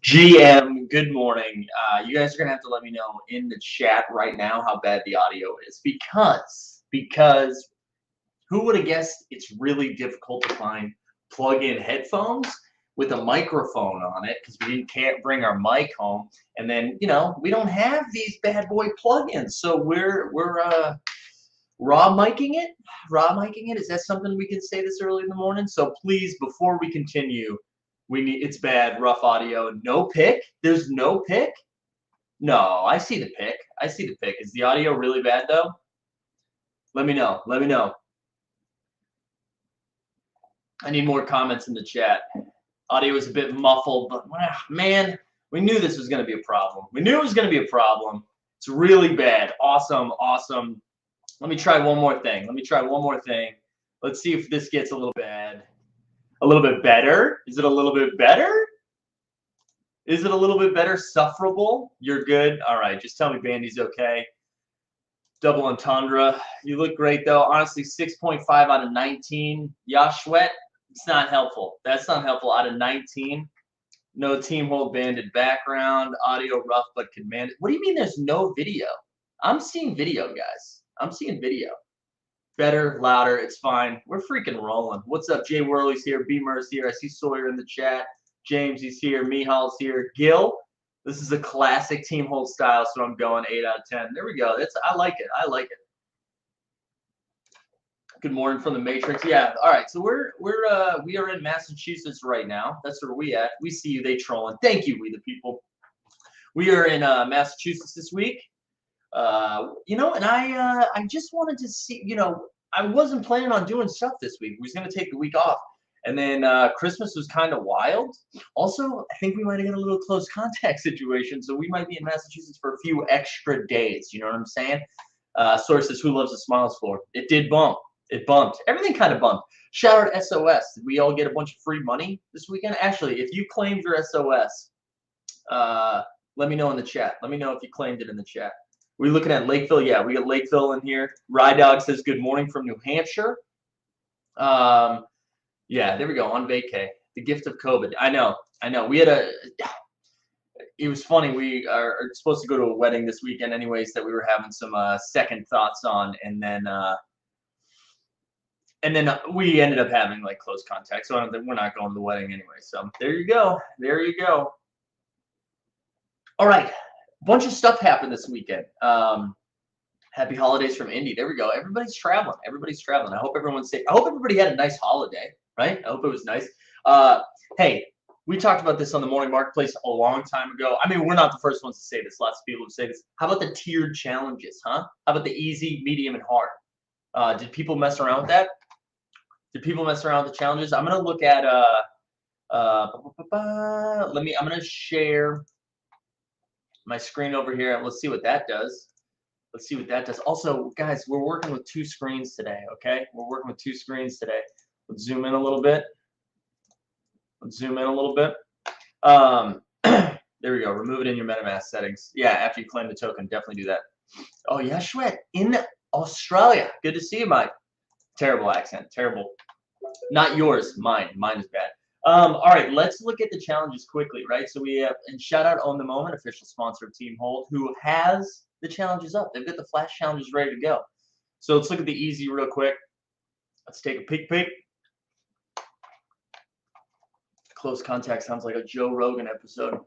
GM, good morning. You guys are gonna have to let me know in the chat right now how bad the audio is because who would have guessed it's really difficult to find plug-in headphones with a microphone on it because can't bring our mic home, and then we don't have these bad boy plug-ins, so we're raw micing it. Raw micing it, is that something we can say this early in the morning? So please, before we continue, it's bad, rough audio. No pick? There's no pick? No, I see the pick. I see the pick. Is the audio really bad though? Let me know. Let me know. I need more comments in the chat. Audio is a bit muffled, but man, we knew this was going to be a problem. We knew it was going to be a problem. It's really bad. Awesome, awesome. Let me try one more thing. Let me try one more thing. Let's see if this gets a little bad. A little bit better? Is it a little bit better? Is it a little bit better? Sufferable? You're good? All right, just tell me Bandy's okay. Double entendre. You look great, though. Honestly, 6.5 out of 19. Yashwet, it's not helpful. That's not helpful. Out of 19. No team hold banded background. Audio rough but commanded. What do you mean there's no video? I'm seeing video, guys. I'm seeing video. Better, louder, it's fine. We're freaking rolling. What's up? Jay Worley's here. Beamer's here. I see Sawyer in the chat. James, he's here. Mihal's here. Gil, this is a classic team hold style, so I'm going 8 out of 10. There we go. I like it. I like it. Good morning from the Matrix. Yeah. All right. So we are in Massachusetts right now. That's where we at. We see you. They trolling. Thank you, we the people. We are in Massachusetts this week. And I just wanted to see, I wasn't planning on doing stuff this week. We was going to take the week off. And then Christmas was kind of wild. Also, I think we might have got a little close contact situation, so we might be in Massachusetts for a few extra days. You know what I'm saying? Source says, who loves the smiles floor? It did bump. It bumped. Everything kind of bumped. Shout out SOS. Did we all get a bunch of free money this weekend? Actually, if you claimed your SOS, let me know in the chat. Let me know if you claimed it in the chat. We're looking at Lakeville. Yeah, we got Lakeville in here. Rye Dog says good morning from New Hampshire. Yeah, there we go. On vacay. The gift of COVID. I know. We had it was funny. We are supposed to go to a wedding this weekend anyways that we were having some second thoughts on, and then we ended up having like close contact. So we're not going to the wedding anyway. So there you go. There you go. All right. Bunch of stuff happened this weekend. Happy holidays from Indy. There we go. Everybody's traveling. Everybody's traveling. I hope everyone's safe. I hope everybody had a nice holiday, right? I hope it was nice. Hey, we talked about this on the morning marketplace a long time ago. I mean, we're not the first ones to say this. Lots of people have said this. How about the tiered challenges, huh? How about the easy, medium, and hard? Did people mess around with that? Did people mess around with the challenges? I'm gonna look at I'm gonna share my screen over here, and let's see what that does. Let's see what that does. Also, guys, we're working with 2 screens today, okay? We're working with 2 screens today. Let's zoom in a little bit. Let's zoom in a little bit. There we go. Remove it in your MetaMask settings. Yeah, after you claim the token, definitely do that. Oh, yeah, Shwet, in Australia. Good to see you, Mike. Terrible accent. Terrible. Not yours. Mine. Mine is bad. All right, let's look at the challenges quickly, right? So we have, and shout out Own the Moment, official sponsor of Team Hold, who has the challenges up. They've got the flash challenges ready to go. So let's look at the easy real quick. Let's take a peek. Close contact sounds like a Joe Rogan episode.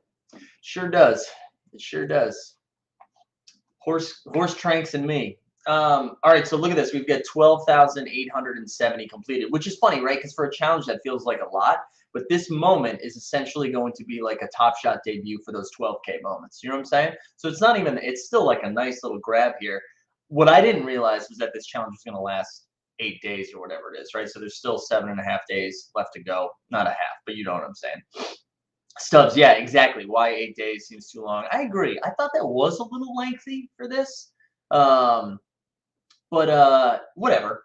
Sure does. It sure does. Horse Tranks and me. All right, so look at this. We've got 12,870 completed, which is funny, right? Because for a challenge that feels like a lot, but this moment is essentially going to be like a Top Shot debut for those 12K moments. You know what I'm saying? So it's not even, it's still like a nice little grab here. What I didn't realize was that this challenge was going to last 8 days or whatever it is, right? So there's still 7.5 days left to go. Not a half, but you know what I'm saying. Stubbs, yeah, exactly. Why 8 days seems too long? I agree. I thought that was a little lengthy for this. But whatever,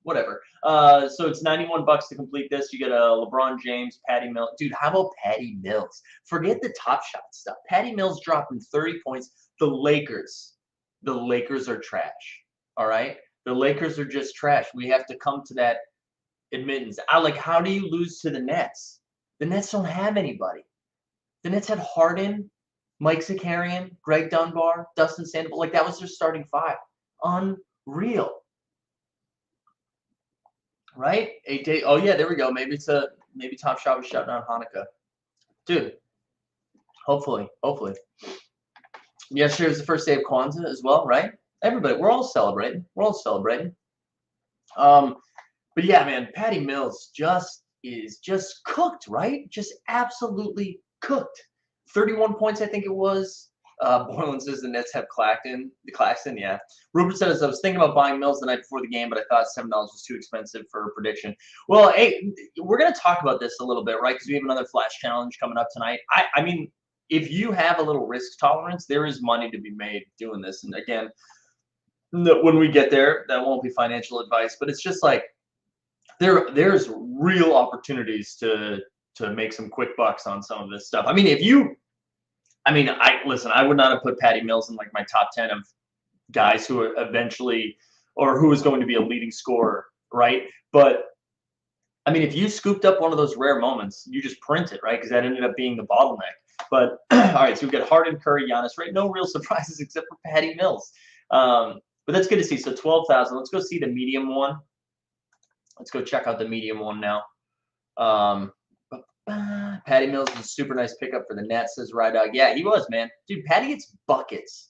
whatever. So it's $91 to complete this. You get a LeBron James, Patty Mills. Dude, how about Patty Mills? Forget the Top Shot stuff. Patty Mills dropping 30 points. The Lakers are trash. All right? The Lakers are just trash. We have to come to that admittance. How do you lose to the Nets? The Nets don't have anybody. The Nets had Harden, Mike Zakarian, Greg Dunbar, Dustin Sandoval. Like, that was their starting five. Unreal. Right? 8 days. Oh, yeah, there we go. Maybe Tom Shaw was shutting down Hanukkah. Dude, hopefully. Yesterday was the first day of Kwanzaa as well, right? Everybody, we're all celebrating. But yeah, man, Patty Mills is just cooked, right? Just absolutely cooked. 31 points, I think it was. Borland says the Nets have Claxton. Yeah. Rupert says, I was thinking about buying Mills the night before the game, but I thought $7 was too expensive for a prediction. Well, hey, we're going to talk about this a little bit, right? Because we have another flash challenge coming up tonight. I mean, if you have a little risk tolerance, there is money to be made doing this. And again, when we get there, that won't be financial advice, but it's just like there's real opportunities to make some quick bucks on some of this stuff. I mean, I would not have put Patty Mills in like my top 10 of guys who are eventually, or who is going to be a leading scorer, right? But I mean, if you scooped up one of those rare moments, you just print it, right? Because that ended up being the bottleneck. But all right, so we've got Harden, Curry, Giannis, right? No real surprises except for Patty Mills. But that's good to see. So 12,000. Let's go see the medium one. Let's go check out the medium one now. Patty Mills is a super nice pickup for the Nets, says Rydog. Yeah, he was, man. Dude, Patty gets buckets.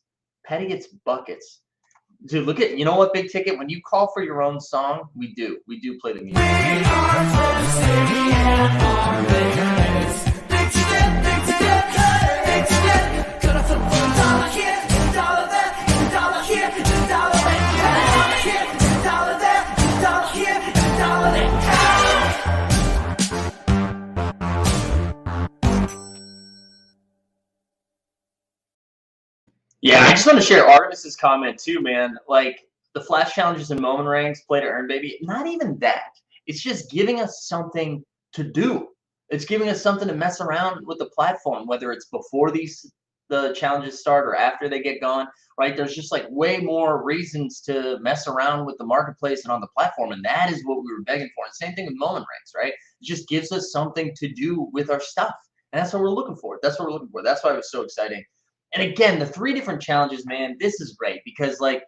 Dude, look at, you know what, Big Ticket? When you call for your own song, we do play the music. We are from the city and our big Big Ticket, gonna flip for $1 here, $1 there, $1 here, $1 there, $1 there, $1 here, $1 there. Yeah, I just want to share Artemis's comment too, man. Like, the flash challenges and moment ranks, play to earn, baby. Not even that. It's just giving us something to do. It's giving us something to mess around with the platform, whether it's before the challenges start or after they get going, right? There's just like way more reasons to mess around with the marketplace and on the platform, and that is what we were begging for. And same thing with moment ranks, right? It just gives us something to do with our stuff, and that's what we're looking for. That's why it was so exciting. And again, the 3 different challenges, man, this is great because like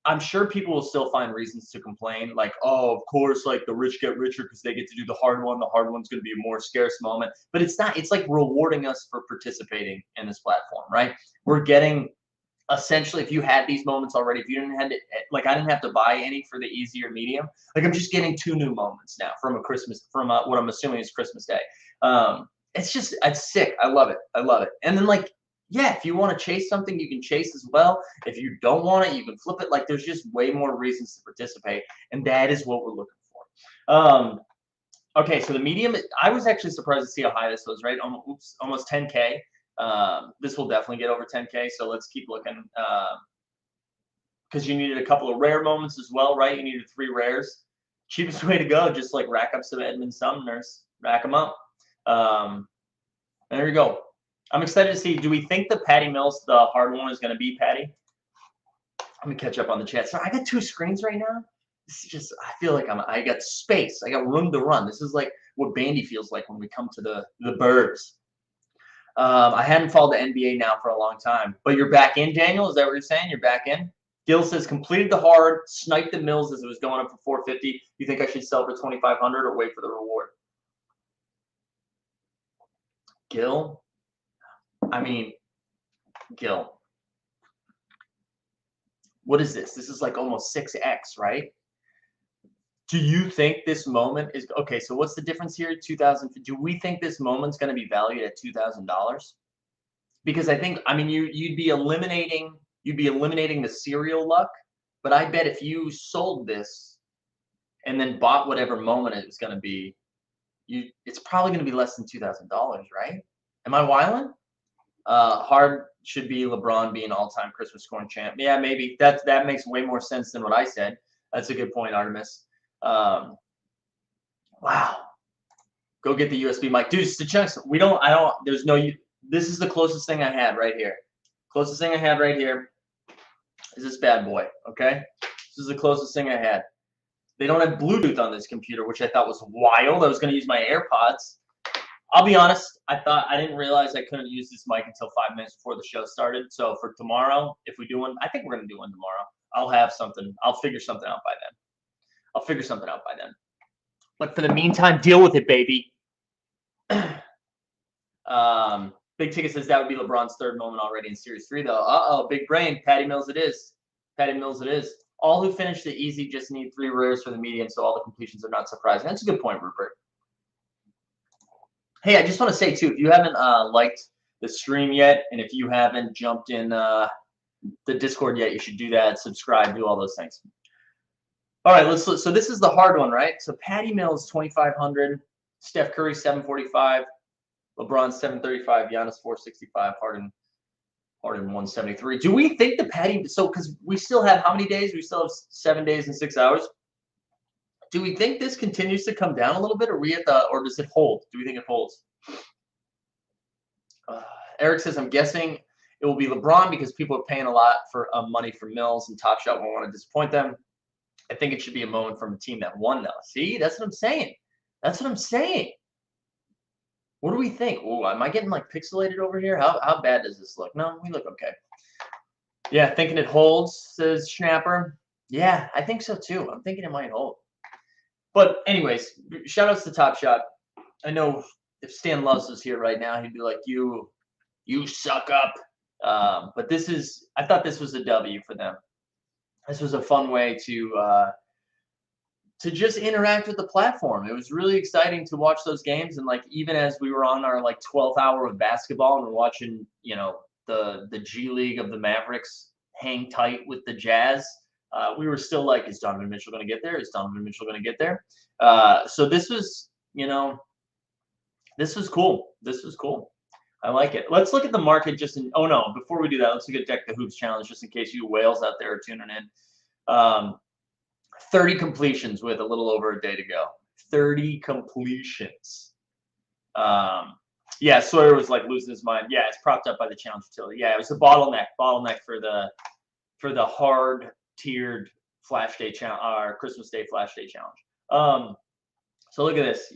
I'm sure people will still find reasons to complain, like, oh, of course, like the rich get richer because they get to do the hard one. The hard one's going to be a more scarce moment, but it's not. It's like rewarding us for participating in this platform, right? We're getting essentially, if you had these moments already, if you didn't have to, like, I didn't have to buy any for the easy or medium. Like, I'm just getting 2 new moments now from what I'm assuming is Christmas Day. It's sick. I love it. And then like, yeah, if you want to chase something, you can chase as well. If you don't want it, you can flip it. Like, there's just way more reasons to participate, and that is what we're looking for. Okay, so the medium, I was actually surprised to see how high this was, right? Almost 10K. This will definitely get over 10K, so let's keep looking. Because you needed a couple of rare moments as well, right? You needed 3 rares. Cheapest way to go, just like rack up some Edmund Sumners. Rack them up. And there you go. I'm excited to see, do we think the Patty Mills, the hard one, is going to be Patty? Let me catch up on the chat. So I got 2 screens right now. This is just, I feel like I got space. I got room to run. This is like what Bandy feels like when we come to the Burbs. I hadn't followed the NBA now for a long time. But you're back in, Daniel? Is that what you're saying? You're back in? Gil says, completed the hard, sniped the Mills as it was going up for 450. You think I should sell for 2,500 or wait for the reward? Gil? I mean, Gil, what is this? This is like almost 6x, right? Do you think this moment is okay? So what's the difference here? 2,000. Do we think this moment's going to be valued at $2,000? Because I think, I mean, you'd be eliminating the serial luck, but I bet if you sold this and then bought whatever moment it was going to be, it's probably going to be less than $2,000, right? Am I wilding? Hard should be LeBron being all-time Christmas scoring champ. Yeah, maybe that makes way more sense than what I said. That's a good point, Artemis. Wow. Go get the USB mic, dude. Stachunks, this is the closest thing I had right here. Closest thing I had right here is this bad boy. Okay, this is the closest thing I had. They don't have Bluetooth on this computer, which I thought was wild. I was going to use my AirPods. I'll be honest. I didn't realize I couldn't use this mic until 5 minutes before the show started. So for tomorrow, if we do one, I think we're gonna do one tomorrow. I'll have something. I'll figure something out by then. I'll figure something out by then. But for the meantime, deal with it, baby. Big Ticket says that would be LeBron's third moment already in Series 3, though. Uh-oh, big brain. Patty Mills it is. Patty Mills it is. All who finish the easy just need 3 rares for the medium, so all the completions are not surprising. That's a good point, Rupert. Hey, I just want to say, too, if you haven't liked the stream yet, and if you haven't jumped in the Discord yet, you should do that, subscribe, do all those things. All right, so this is the hard one, right? So Patty Mills, 2,500. Steph Curry, 745. LeBron, 735. Giannis, 465. Harden, 173. Do we think the Patty – so because we still have how many days? We still have 7 days and 6 hours. Do we think this continues to come down a little bit, or or does it hold? Do we think it holds? Eric says, I'm guessing it will be LeBron because people are paying a lot for money for Mills, and Top Shot won't want to disappoint them. I think it should be a moment from a team that won, though. See, that's what I'm saying. That's what I'm saying. What do we think? Oh, am I getting like pixelated over here? How bad does this look? No, we look okay. Yeah, thinking it holds, says Schnapper. Yeah, I think so too. I'm thinking it might hold. But anyways, shout outs to Top Shot. I know if Stan Loves was here right now, he'd be like, you suck up. But I thought this was a W for them. This was a fun way to just interact with the platform. It was really exciting to watch those games, and like even as we were on our like 12th hour of basketball and we're watching, the G League of the Mavericks hang tight with the Jazz, we were still like, is Donovan Mitchell going to get there? Is Donovan Mitchell going to get there? So this was, this was cool. This was cool. I like it. Let's look at the market before we do that, let's look at Deck the Hoops Challenge just in case you whales out there are tuning in. 30 completions with a little over a day to go. 30 completions. Yeah, Sawyer was like losing his mind. Yeah, it's propped up by the challenge utility. Yeah, it was a bottleneck for the hard tiered Flash Day challenge or Christmas Day Flash Day challenge. So look at this.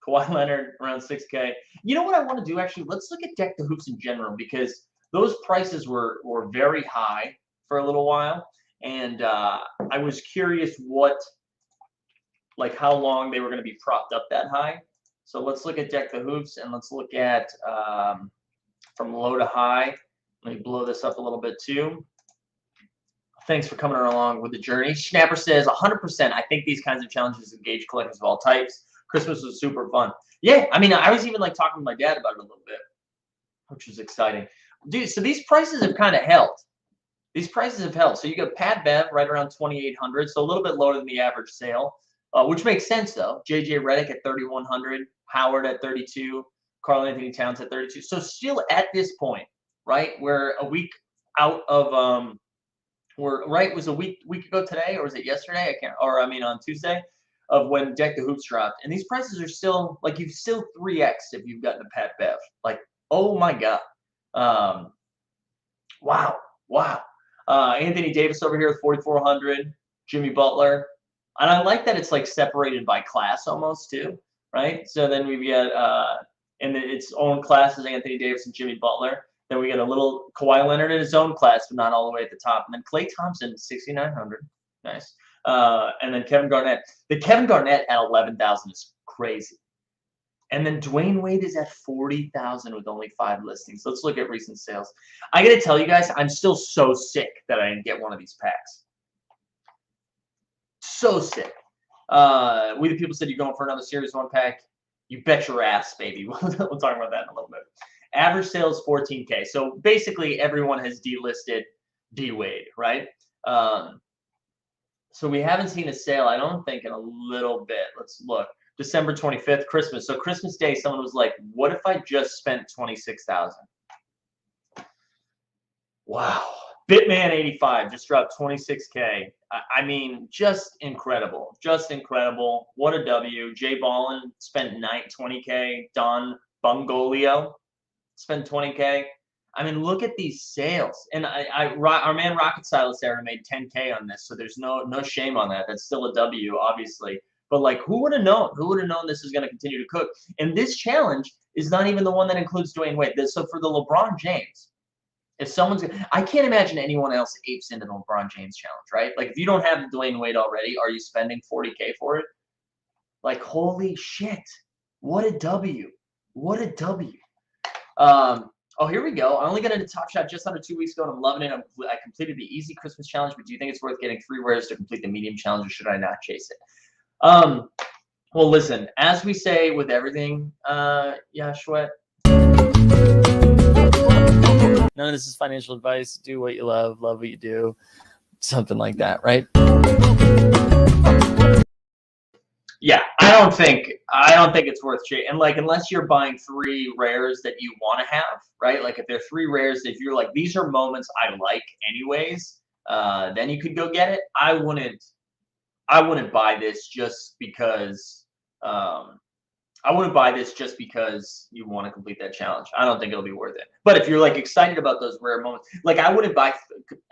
Kawhi Leonard around 6K. You know what I want to do actually? Let's look at Deck the Hoops in general because those prices were very high for a little while. And I was curious how long they were going to be propped up that high. So let's look at Deck the Hoops and let's look at from low to high. Let me blow this up a little bit too. Thanks for coming along with the journey. Schnapper says 100%. I think these kinds of challenges engage collectors of all types. Christmas was super fun. Yeah, I mean, I was even like talking to my dad about it a little bit, which was exciting. Dude, so these prices have kind of held. These prices have held. So you got Pat Bev right around 2,800, so a little bit lower than the average sale, which makes sense though. JJ Redick at 3,100, Howard at 32, Karl Anthony Towns at 32. So still at this point, right? We're a week out of it was a week ago today, or was it yesterday? On Tuesday of when Deck the Hoops dropped, and these prices are still like you've still 3x if you've gotten a Pat Bev. Like, oh my god, wow. Anthony Davis over here with 4,400. Jimmy Butler, and I like that it's like separated by class almost too, right? So then we've got in its own class is Anthony Davis and Jimmy Butler. Then we got a little Kawhi Leonard in his own class, but not all the way at the top. And then Klay Thompson, 6,900, nice. And then Kevin Garnett. The Kevin Garnett at 11,000 is crazy. And then Dwayne Wade is at 40,000 with only 5 listings. Let's look at recent sales. I got to tell you guys, I'm still so sick that I didn't get one of these packs. So sick. We the People said you're going for another Series 1 pack. You bet your ass, baby. We'll talk about that in a little bit. Average sales 14K. So basically everyone has delisted D-Wade, right? So we haven't seen a sale, I don't think, in a little bit. Let's look. December 25th, Christmas. So Christmas Day, someone was like, what if I just spent 26,000? Wow. Bitman 85 just dropped 26K. I mean, just incredible. Just incredible. What a W. Jay Ballin spent 20K. Don Bungolio spent 20K. I mean, look at these sales. And our man Rocket Stylist there made 10K on this, so there's no shame on that. That's still a W, obviously. But like, who would have known? Who would have known this is going to continue to cook? And this challenge is not even the one that includes Dwayne Wade. So for the LeBron James, if someone's, I can't imagine anyone else apes into the LeBron James challenge, right? Like, if you don't have Dwayne Wade already, are you spending 40K for it? Like, holy shit! What a W! What a W! Oh, here we go. I only got into Top Shot just under 2 weeks ago, and I'm loving it. I completed the easy Christmas challenge, but do you think it's worth getting 3 rares to complete the medium challenge, or should I not chase it? Well, listen, as we say with everything, Yashwet, none of this is financial advice. Do what you love what you do, something like that, right? Yeah, I don't think it's worth chasing. And like, unless you're buying 3 rares that you want to have, right? Like, if they're 3 rares, if you're like, these are moments I like anyways, then you could go get it. I wouldn't buy this just because I wouldn't buy this just because you want to complete that challenge. I don't think it'll be worth it. But if you're like excited about those rare moments, like, I wouldn't buy.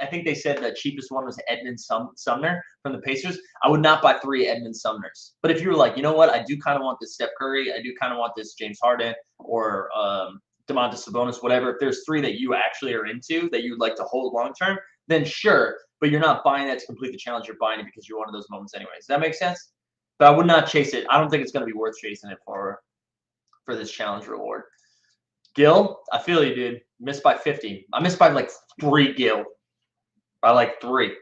I think they said the cheapest one was Edmund Sumner from the Pacers. I would not buy 3 Edmund Sumners. But if you're like, you know what, I do kind of want this Steph Curry, I do kind of want this James Harden or Domantas Sabonis, whatever. If there's 3 that you actually are into that you'd like to hold long term, then sure. But you're not buying that to complete the challenge. You're buying it because you're one of those moments anyways. Does that make sense? But I would not chase it. I don't think it's going to be worth chasing it for this challenge reward. Gil, I feel you, dude. Missed by 50. I missed by like 3, Gil. By like 3.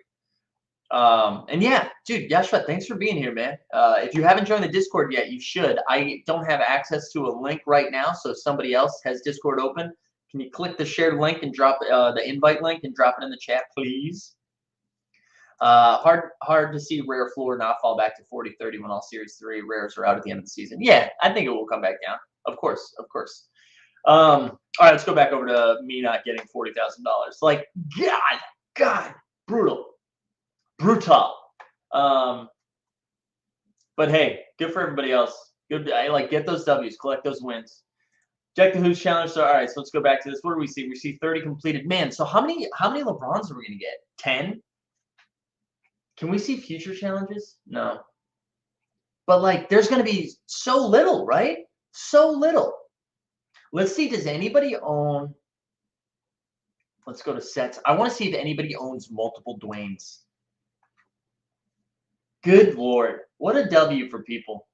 And yeah, dude, Yashua, thanks for being here, man. If you haven't joined the Discord yet, you should. I don't have access to a link right now, so if somebody else has Discord open, can you click the shared link and drop the invite link and drop it in the chat, please? Hard to see rare floor not fall back to 40-30 when all Series 3 rares are out at the end of the season. Yeah, I think it will come back down. Of course. All right, let's go back over to me not getting $40,000. Like, God, brutal. But hey, good for everybody else. Good. I like, get those W's, collect those wins. Jack the Who's challenge. So all right, so let's go back to this. What do we see? We see 30 completed. Man, so how many LeBrons are we gonna get? 10? Can we see future challenges? No. But like, there's going to be so little, right? So little. Let's see, does anybody own, let's go to sets. I want to see if anybody owns multiple Dwaynes. Good Lord. What a W for people.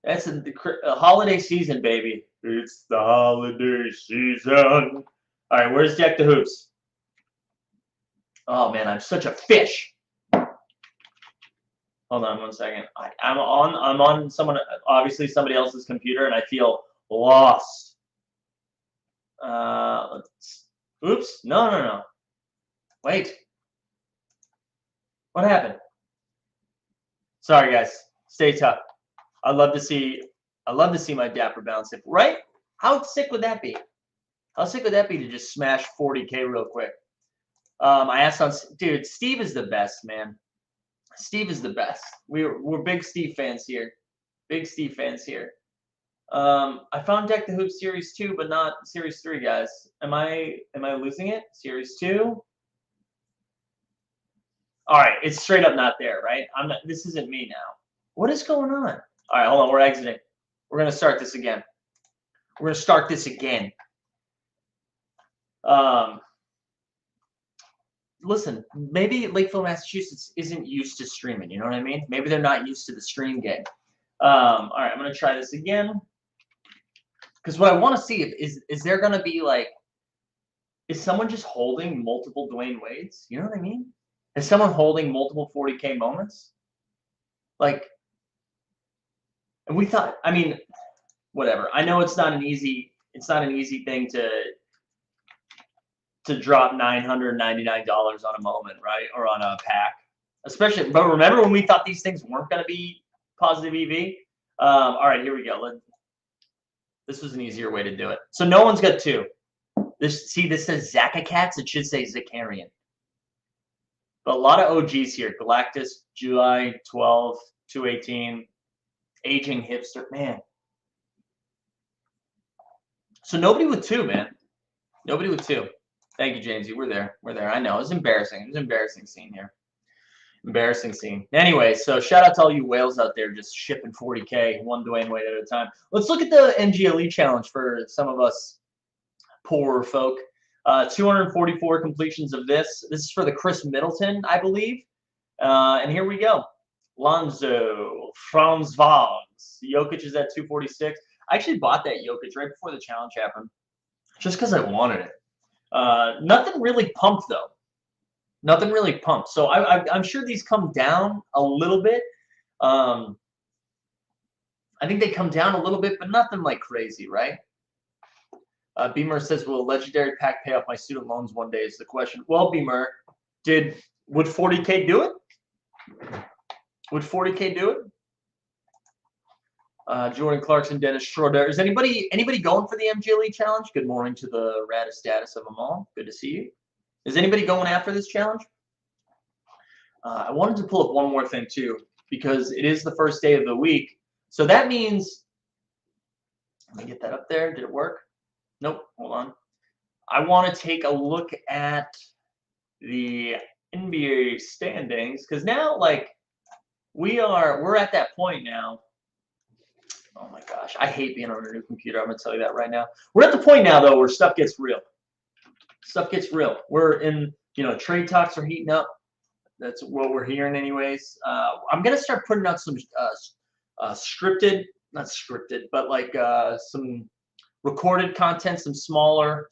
That's a holiday season, baby. It's the holiday season. All right, where's Deck the Hoops? Oh, man, I'm such a fish. Hold on 1 second. I'm on somebody else's computer, and I feel lost. Oops. No. Wait. What happened? Sorry, guys. Stay tough. I'd love to see my Dapper bounce. Right? How sick would that be? How sick would that be to just smash 40K real quick? I asked on, dude. Steve is the best, man. Steve is the best. We're big Steve fans here. Big Steve fans here. I found Deck the Hoop Series 2, but not Series 3, guys. Am I losing it? Series 2? All right, it's straight up not there, right? This isn't me now. What is going on? All right, hold on. We're exiting. We're gonna start this again. Listen, maybe Lakeville, Massachusetts isn't used to streaming. You know what I mean? Maybe they're not used to the stream game. All right, I'm going to try this again. Because what I want to see is there going to be like, is someone just holding multiple Dwayne Wades? You know what I mean? Is someone holding multiple 40K moments? Like, and we thought, I mean, whatever. I know it's not an easy thing to drop $999 on a moment, right? Or on a pack. Especially, but remember when we thought these things weren't going to be positive EV? All right, here we go. This was an easier way to do it. So no one's got 2. This says Zakacats. It should say Zakarian. But a lot of OGs here. Galactus, July 12, 218. Aging hipster. Man. So nobody with 2, man. Nobody with 2. Thank you, Jamesy. We're there. I know. It was embarrassing. It was an embarrassing scene here. Embarrassing scene. Anyway, so shout out to all you whales out there just shipping 40K, one Dwayne Wade at a time. Let's look at the NGLE challenge for some of us poorer folk. 244 completions of this. This is for the Chris Middleton, I believe. And here we go. Lonzo, Franz Vogts. Jokic is at 246. I actually bought that Jokic right before the challenge happened, just because I wanted it. Nothing really pumped, though. Nothing really pumped. So I'm sure these come down a little bit. I think they come down a little bit, but nothing like crazy, right? Beamer says, will a legendary pack pay off my student loans one day is the question. Well, Beamer, would 40K do it? Would 40K do it? Jordan Clarkson, Dennis Schroeder. Is anybody going for the MGLE challenge? Good morning to the raddest status of them all. Good to see you. Is anybody going after this challenge? I wanted to pull up one more thing too, because it is the first day of the week. So that means, let me get that up there. Did it work? Nope. Hold on. I want to take a look at the NBA standings, because now, like, we're at that point now. Oh my gosh, I hate being on a new computer. I'm gonna tell you that right now. We're at the point now though where stuff gets real. Stuff gets real. We're in, trade talks are heating up. That's what we're hearing anyways. I'm gonna start putting out some scripted, not scripted, but like some recorded content, some smaller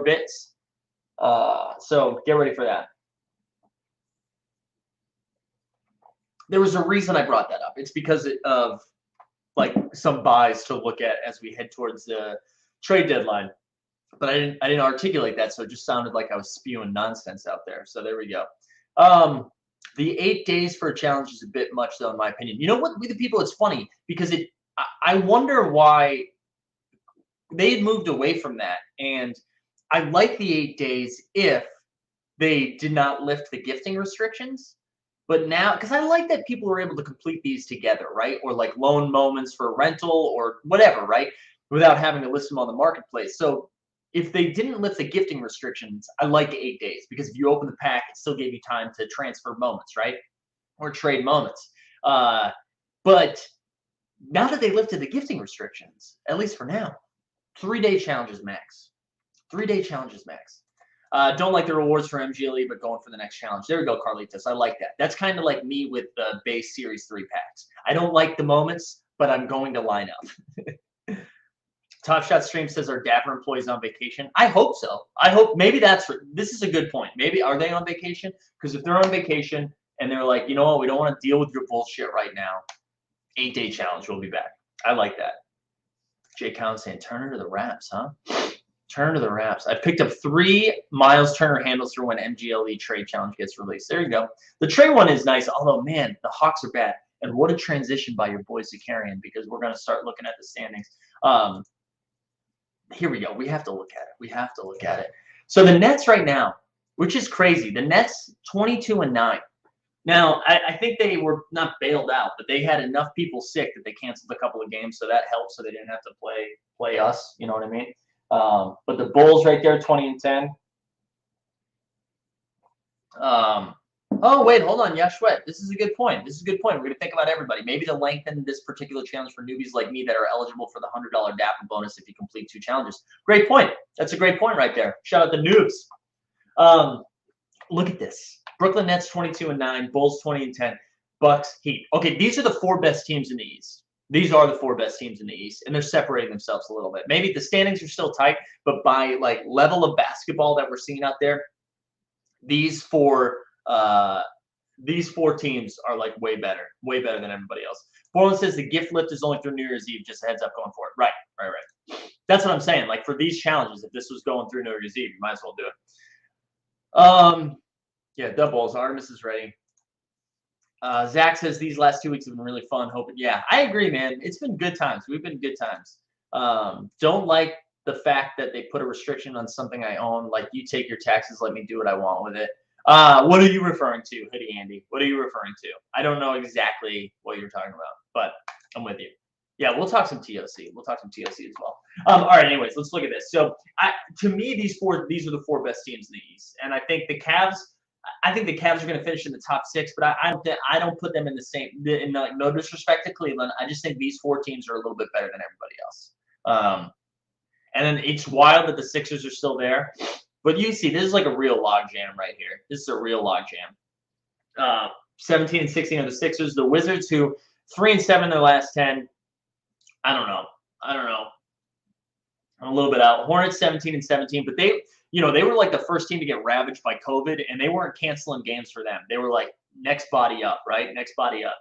bits. So get ready for that. There was a reason I brought that up. It's because of like some buys to look at as we head towards the trade deadline. But I didn't articulate that, so it just sounded like I was spewing nonsense out there. So there we go. The 8 days for a challenge is a bit much, though, in my opinion. You know what? With the people, it's funny because I wonder why they had moved away from that. And I like the 8 days if they did not lift the gifting restrictions. But now, because I like that people are able to complete these together, right? Or like loan moments for rental or whatever, right? Without having to list them on the marketplace. So if they didn't lift the gifting restrictions, I like 8 days because if you open the pack, it still gave you time to transfer moments, right? Or trade moments. But now that they lifted the gifting restrictions, at least for now, 3-day challenges max. 3-day challenges max. Don't like the rewards for MGLE, but going for the next challenge. There we go, Carlitos. I like that. That's kind of like me with the base Series 3 packs. I don't like the moments, but I'm going to line up. Top Shot Stream says, are Dapper employees on vacation? I hope so. I hope maybe this is a good point. Maybe are they on vacation? Because if they're on vacation and they're like, you know what, we don't want to deal with your bullshit right now, 8-day challenge, we'll be back. I like that. Jay Cowan saying, turn her to the wraps, huh? Turn to the wraps. I picked up 3 Miles Turner handles for when MGLE trade challenge gets released. There you go. The trade one is nice, although, man, the Hawks are bad. And what a transition by your boy Zakarian, because we're going to start looking at the standings. Here we go. We have to look at it. We have to look at it. So the Nets right now, which is crazy. The Nets 22-9. Now, I think they were not bailed out, but they had enough people sick that they canceled a couple of games, so that helped, so they didn't have to play us. You know what I mean? But the Bulls right there, 20-10. Oh, wait, hold on. Yeah, Shwet. This is a good point. This is a good point. We're going to think about everybody. Maybe to lengthen this particular challenge for newbies like me that are eligible for the $100 Dapper bonus if you complete 2 challenges. Great point. That's a great point right there. Shout out the noobs. Look at this. Brooklyn Nets 22-9, Bulls 20-10, Bucks Heat. Okay, these are the 4 best teams in the East. These are the 4 best teams in the East, and they're separating themselves a little bit. Maybe the standings are still tight, but by like level of basketball that we're seeing out there, these 4 teams are like way better than everybody else. Portland says the gift lift is only through New Year's Eve. Just a heads up going for it. Right. That's what I'm saying. Like for these challenges, if this was going through New Year's Eve, you might as well do it. Yeah, doubles. Artemis is ready. Zach says these last 2 weeks have been really fun. Hoping, yeah, I agree, man. It's been good times. We've been good times. Don't like the fact that they put a restriction on something I own. Like you take your taxes, let me do what I want with it. What are you referring to, Hoodie Andy? What are you referring to? I don't know exactly what you're talking about, but I'm with you. Yeah, we'll talk some TOC. We'll talk some TOC as well. All right, anyways, let's look at this. So, to me, these are the 4 best teams in the East, and I think the Cavs. I think the Cavs are going to finish in the top 6, but I don't put them in the same. In no disrespect to Cleveland, I just think these 4 teams are a little bit better than everybody else. And then it's wild that the Sixers are still there, but you see, this is like a real logjam right here. This is a real logjam. 17 and 16 are the Sixers. The Wizards, who 3 and 7 their last 10. I don't know. I'm a little bit out. Hornets 17 and 17, but they were like the first team to get ravaged by COVID, and they weren't canceling games for them. They were like next body up, right? Next body up.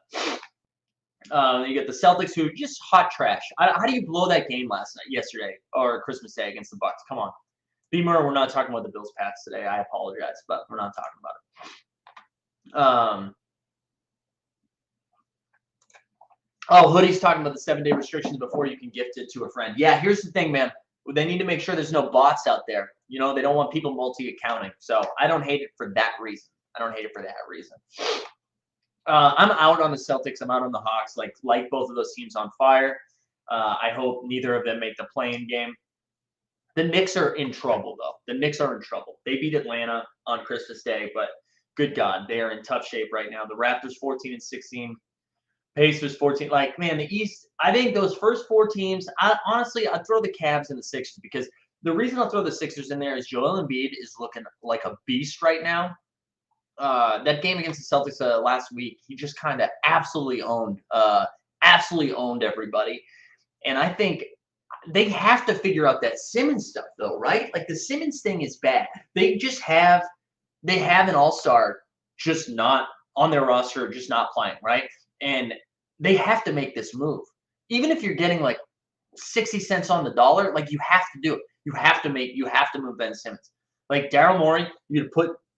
You get the Celtics, who just hot trash. How do you blow that game yesterday, or Christmas Day against the Bucks? Come on, Beamer. We're not talking about the Bills Pats today. I apologize, but we're not talking about it. Oh, Hoodie's talking about the 7-day restrictions before you can gift it to a friend. Yeah, here's the thing, man. They need to make sure there's no bots out there. They don't want people multi-accounting. So I don't hate it for that reason. I'm out on the Celtics. I'm out on the Hawks. Like both of those teams on fire. I hope neither of them make the play-in game. The Knicks are in trouble, though. The Knicks are in trouble. They beat Atlanta on Christmas Day, but good God, they are in tough shape right now. The Raptors 14 and 16. Pacers 14. Like, man, the East, I think those first 4 teams, honestly, I'd throw the Cavs and the Sixers, because the reason I'll throw the Sixers in there is Joel Embiid is looking like a beast right now. That game against the Celtics last week, he just kind of absolutely owned everybody. And I think they have to figure out that Simmons stuff, though, right? Like, the Simmons thing is bad. They have an all-star just not on their roster, just not playing, right? And they have to make this move. Even if you're getting like 60 cents on the dollar, like, you have to do it. You have to move Ben Simmons. Like, Daryl Morey, you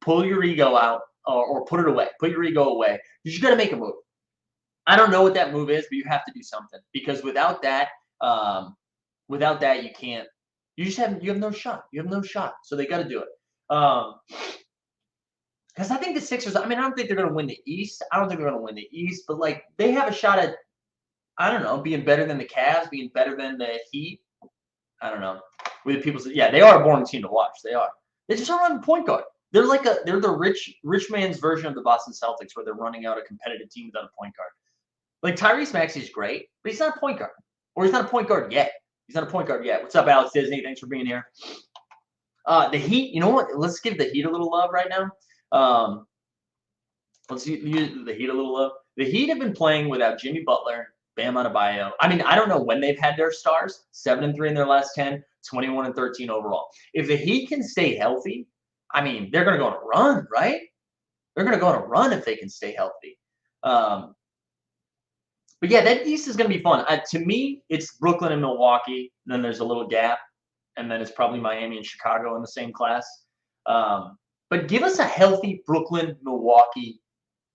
pull your ego out or put it away. Put your ego away. You just got to make a move. I don't know what that move is, but you have to do something, because without that, you can't. You have no shot. You have no shot. So they got to do it. Because I think the Sixers, I don't think they're going to win the East. But, like, they have a shot at, I don't know, being better than the Cavs, being better than the Heat. I don't know. They are a boring team to watch. They are. They just don't have a point guard. They're the rich man's version of the Boston Celtics, where they're running out a competitive team without a point guard. Like, Tyrese Maxey is great, but he's not a point guard. Or he's not a point guard yet. What's up, Alex Disney? Thanks for being here. The Heat, you know what? Let's give the Heat a little love right now. Let's use the Heat a little love. The Heat have been playing without Jimmy Butler, Bam Adebayo. I don't know when they've had their stars. 7 and 3 in their last 10, 21 and 13 overall. If the Heat can stay healthy, they're going to go on a run, right? They're going to go on a run if they can stay healthy. But yeah, that East is going to be fun. To me, it's Brooklyn and Milwaukee. And then there's a little gap, and then it's probably Miami and Chicago in the same class. But give us a healthy Brooklyn-Milwaukee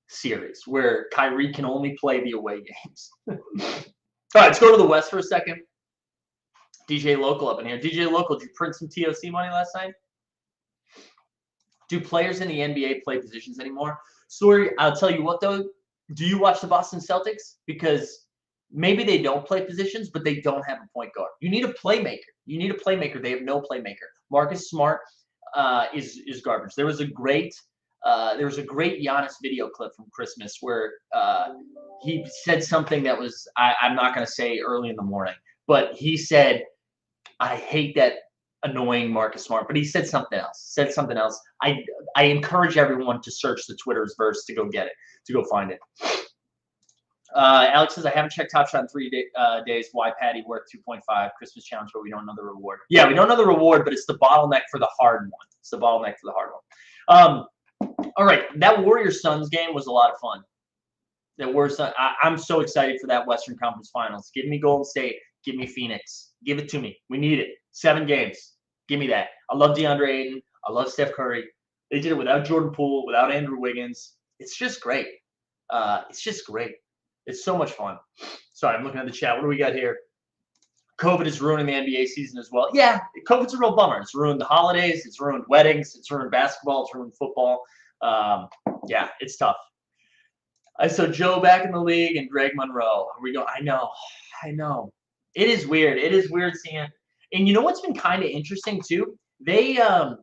series where Kyrie can only play the away games. All right, let's go to the West for a second. DJ Local up in here. DJ Local, did you print some TOC money last night? Do players in the NBA play positions anymore? Sorry, I'll tell you what, though. Do you watch the Boston Celtics? Because maybe they don't play positions, but they don't have a point guard. You need a playmaker. They have no playmaker. Marcus Smart is garbage. There was a great Giannis video clip from Christmas where he said something that was I'm not going to say early in the morning, but he said, I hate that annoying Marcus Smart, but he said something else. I encourage everyone to search the Twitter's verse to go get it, to go find it. Alex says, I haven't checked Top Shot in 3 days. Why Patty worth 2.5 Christmas challenge, but we don't know the reward. Yeah, we don't know the reward, but it's the bottleneck for the hard one. All right, that Warriors Suns game was a lot of fun. I'm so excited for that Western Conference Finals. Give me Golden State. Give me Phoenix. Give it to me. We need it. 7 games. Give me that. I love DeAndre Ayton. I love Steph Curry. They did it without Jordan Poole, without Andrew Wiggins. It's just great. It's so much fun. Sorry, I'm looking at the chat. What do we got here? COVID is ruining the NBA season as well. Yeah, COVID's a real bummer. It's ruined the holidays. It's ruined weddings. It's ruined basketball. It's ruined football. Yeah, it's tough. I saw Joe back in the league and Greg Monroe. Are we going? I know. It is weird. Seeing. And you know what's been kind of interesting too? They haven't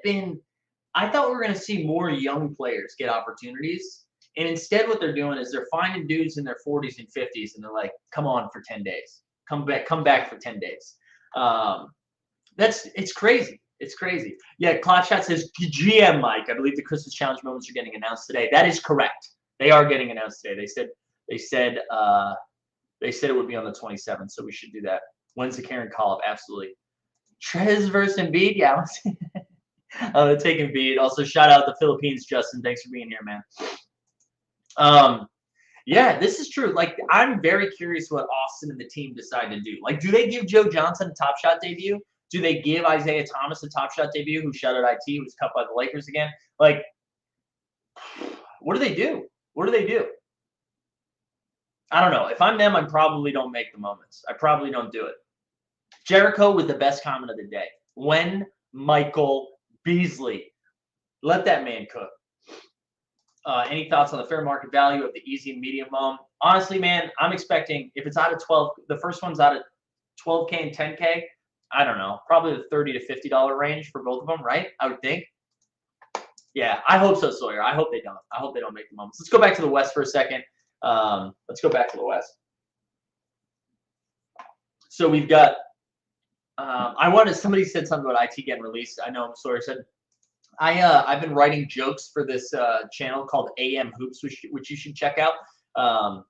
been I thought we were going to see more young players get opportunities. And instead what they're doing is they're finding dudes in their 40s and 50s, and they're like, come on for 10 days. Come back for 10 days. It's crazy. It's crazy. Yeah, Clotshot says, GM Mike, I believe the Christmas Challenge moments are getting announced today. That is correct. They are getting announced today. They said it would be on the 27th, so we should do that. When's the Karen call-up? Absolutely. Trez versus Embiid? Yeah, I'm going to take Embiid. Also, shout out the Philippines, Justin. Thanks for being here, man. Yeah, this is true. Like, I'm very curious what Austin and the team decide to do. Like, do they give Joe Johnson a Top Shot debut? Do they give Isaiah Thomas a Top Shot debut, who shot at IT, was cut by the Lakers again? Like, what do they do? What do they do? I don't know. If I'm them, I probably don't make the moments. I probably don't do it. Jericho with the best comment of the day. When Michael Beasley. Let that man cook. Any thoughts on the fair market value of the easy and medium mom? Honestly, man, I'm expecting, if it's out of 12, the first one's out of 12K and 10K, I don't know, probably the $30 to $50 range for both of them, right? I would think. Yeah, I hope so, Sawyer. I hope they don't. I hope they don't make the moments. Let's go back to the West for a second. Let's go back to the West. So we've got, somebody said something about IT getting released. I know Sawyer said, I've been writing jokes for this channel called AM Hoops, which you should check out.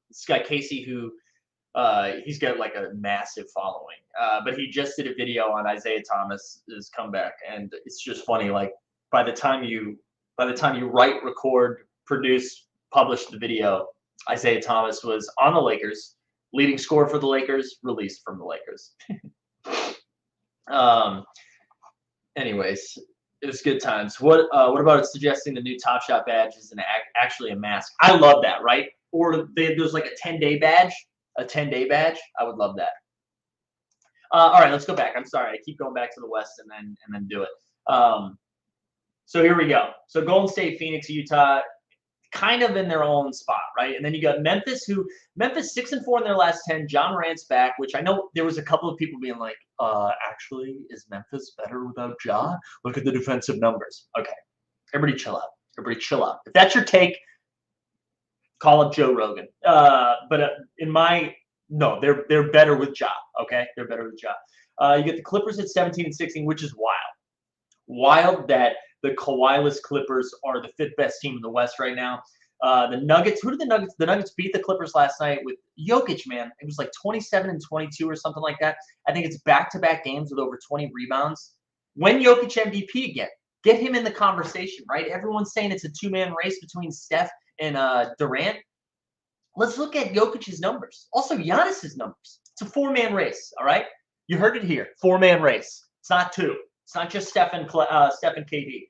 This guy Casey, who he's got like a massive following, but he just did a video on Isaiah Thomas's comeback, and it's just funny. Like by the time you write, record, produce, publish the video, Isaiah Thomas was on the Lakers, leading scorer for the Lakers, released from the Lakers. Anyways. It was good times. What about suggesting the new Top Shot badge is actually a mask? I love that, right? Or there's like a 10-day badge. A 10-day badge. I would love that. All right, let's go back. I'm sorry. I keep going back to the West and then do it. So here we go. So Golden State, Phoenix, Utah, kind of in their own spot, right? And then you got Memphis 6-4 in their last 10. John Morant's back, which I know there was a couple of people being like, actually, is Memphis better without Ja? Look at the defensive numbers. Okay, everybody chill out. Everybody chill out. If that's your take, call up Joe Rogan. No, they're better with Ja. Okay, they're better with Ja. You get the Clippers at 17-16, which is wild. Wild that the Kawhi-less Clippers are the 5th best team in the West right now. The Nuggets, who did the Nuggets? The Nuggets beat the Clippers last night with Jokic, man. It was like 27 and 22 or something like that. I think it's back-to-back games with over 20 rebounds. When Jokic MVP again, get him in the conversation, right? Everyone's saying it's a 2-man race between Steph and Durant. Let's look at Jokic's numbers. Also, Giannis's numbers. It's a 4-man race, all right? You heard it here. 4-man race. It's not 2. It's not just Steph and KD.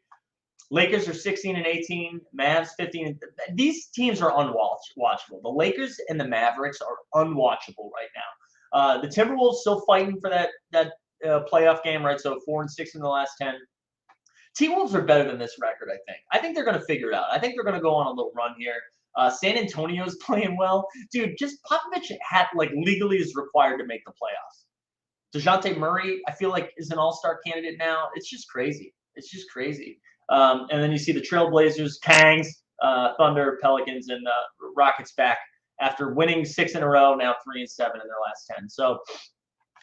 Lakers are 16 and 18. Mavs 15. These teams are unwatchable. The Lakers and the Mavericks are unwatchable right now. The Timberwolves still fighting for that playoff game, right? So 4-6 in the last 10. T-Wolves are better than this record, I think. I think they're going to figure it out. I think they're going to go on a little run here. San Antonio's playing well. Dude, just Popovich legally is required to make the playoffs. DeJounte Murray, I feel like, is an all-star candidate now. It's just crazy. It's just crazy. And then you see the Trailblazers, Kangs, Thunder, Pelicans, and Rockets back after winning 6 in a row, now 3-7 in their last 10. So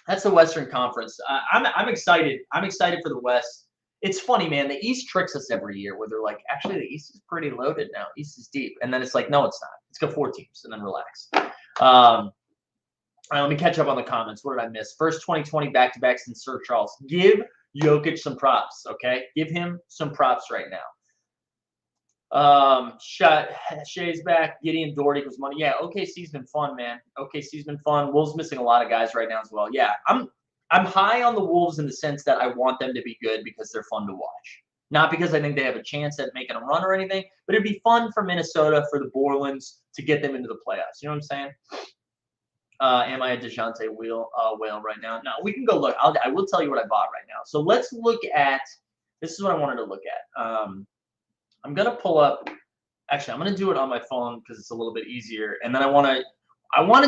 that's the Western Conference. I'm excited. I'm excited for the West. It's funny, man. The East tricks us every year where they're like, actually, the East is pretty loaded now. East is deep. And then it's like, no, it's not. Let's go 4 teams and then relax. All right, let me catch up on the comments. What did I miss? First 2020 back-to-backs in Sir Charles. Give Jokic some props, okay? Give him some props right now. Shay's back. Gideon Doherty was money. Yeah, OKC's been fun, man. OKC's been fun. Wolves missing a lot of guys right now as well. Yeah, I'm high on the Wolves in the sense that I want them to be good because they're fun to watch. Not because I think they have a chance at making a run or anything, but it'd be fun for Minnesota, for the Borlands, to get them into the playoffs. You know what I'm saying? Am I a DeJounte whale right now? No, we can go look. I will tell you what I bought right now. So let's look at – this is what I wanted to look at. I'm going to pull up – actually, I'm going to do it on my phone because it's a little bit easier. And then I wanted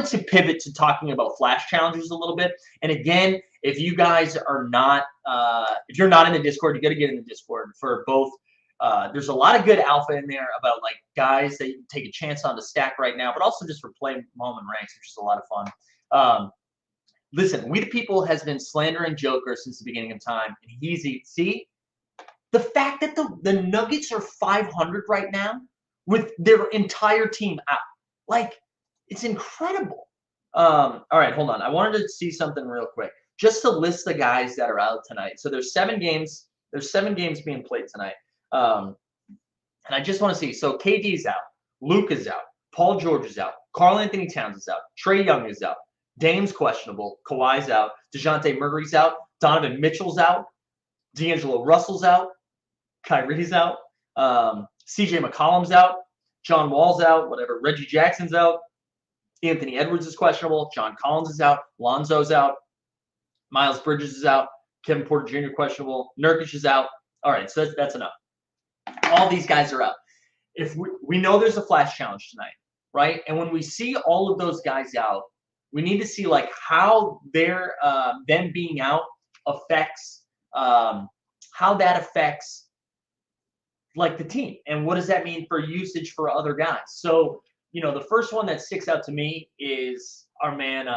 to pivot to talking about flash challenges a little bit. And again, if you guys are not if you're not in the Discord, you got to get in the Discord for both There's a lot of good alpha in there about like guys that you can take a chance on to stack right now, but also just for playing moment ranks, which is a lot of fun. Listen, We the People has been slandering Joker since the beginning of time, and see the fact that the Nuggets are 500 right now with their entire team out, like it's incredible. All right, hold on. I wanted to see something real quick, just to list the guys that are out tonight. So there's 7 games. There's 7 games being played tonight. And I just want to see. So KD's out, Luke is out, Paul George is out, Karl Anthony Towns is out, Trae Young is out, Dame's questionable, Kawhi's out, DeJounte Murray's out, Donovan Mitchell's out, D'Angelo Russell's out, Kyrie's out, CJ McCollum's out, John Wall's out, whatever, Reggie Jackson's out, Anthony Edwards is questionable, John Collins is out, Lonzo's out, Miles Bridges is out, Kevin Porter Jr. questionable, Nurkic is out. All right, so that's enough. All these guys are out. If we know there's a flash challenge tonight, right? And when we see all of those guys out, we need to see like how their them being out affects how that affects like the team, and what does that mean for usage for other guys. So the first one that sticks out to me is our man.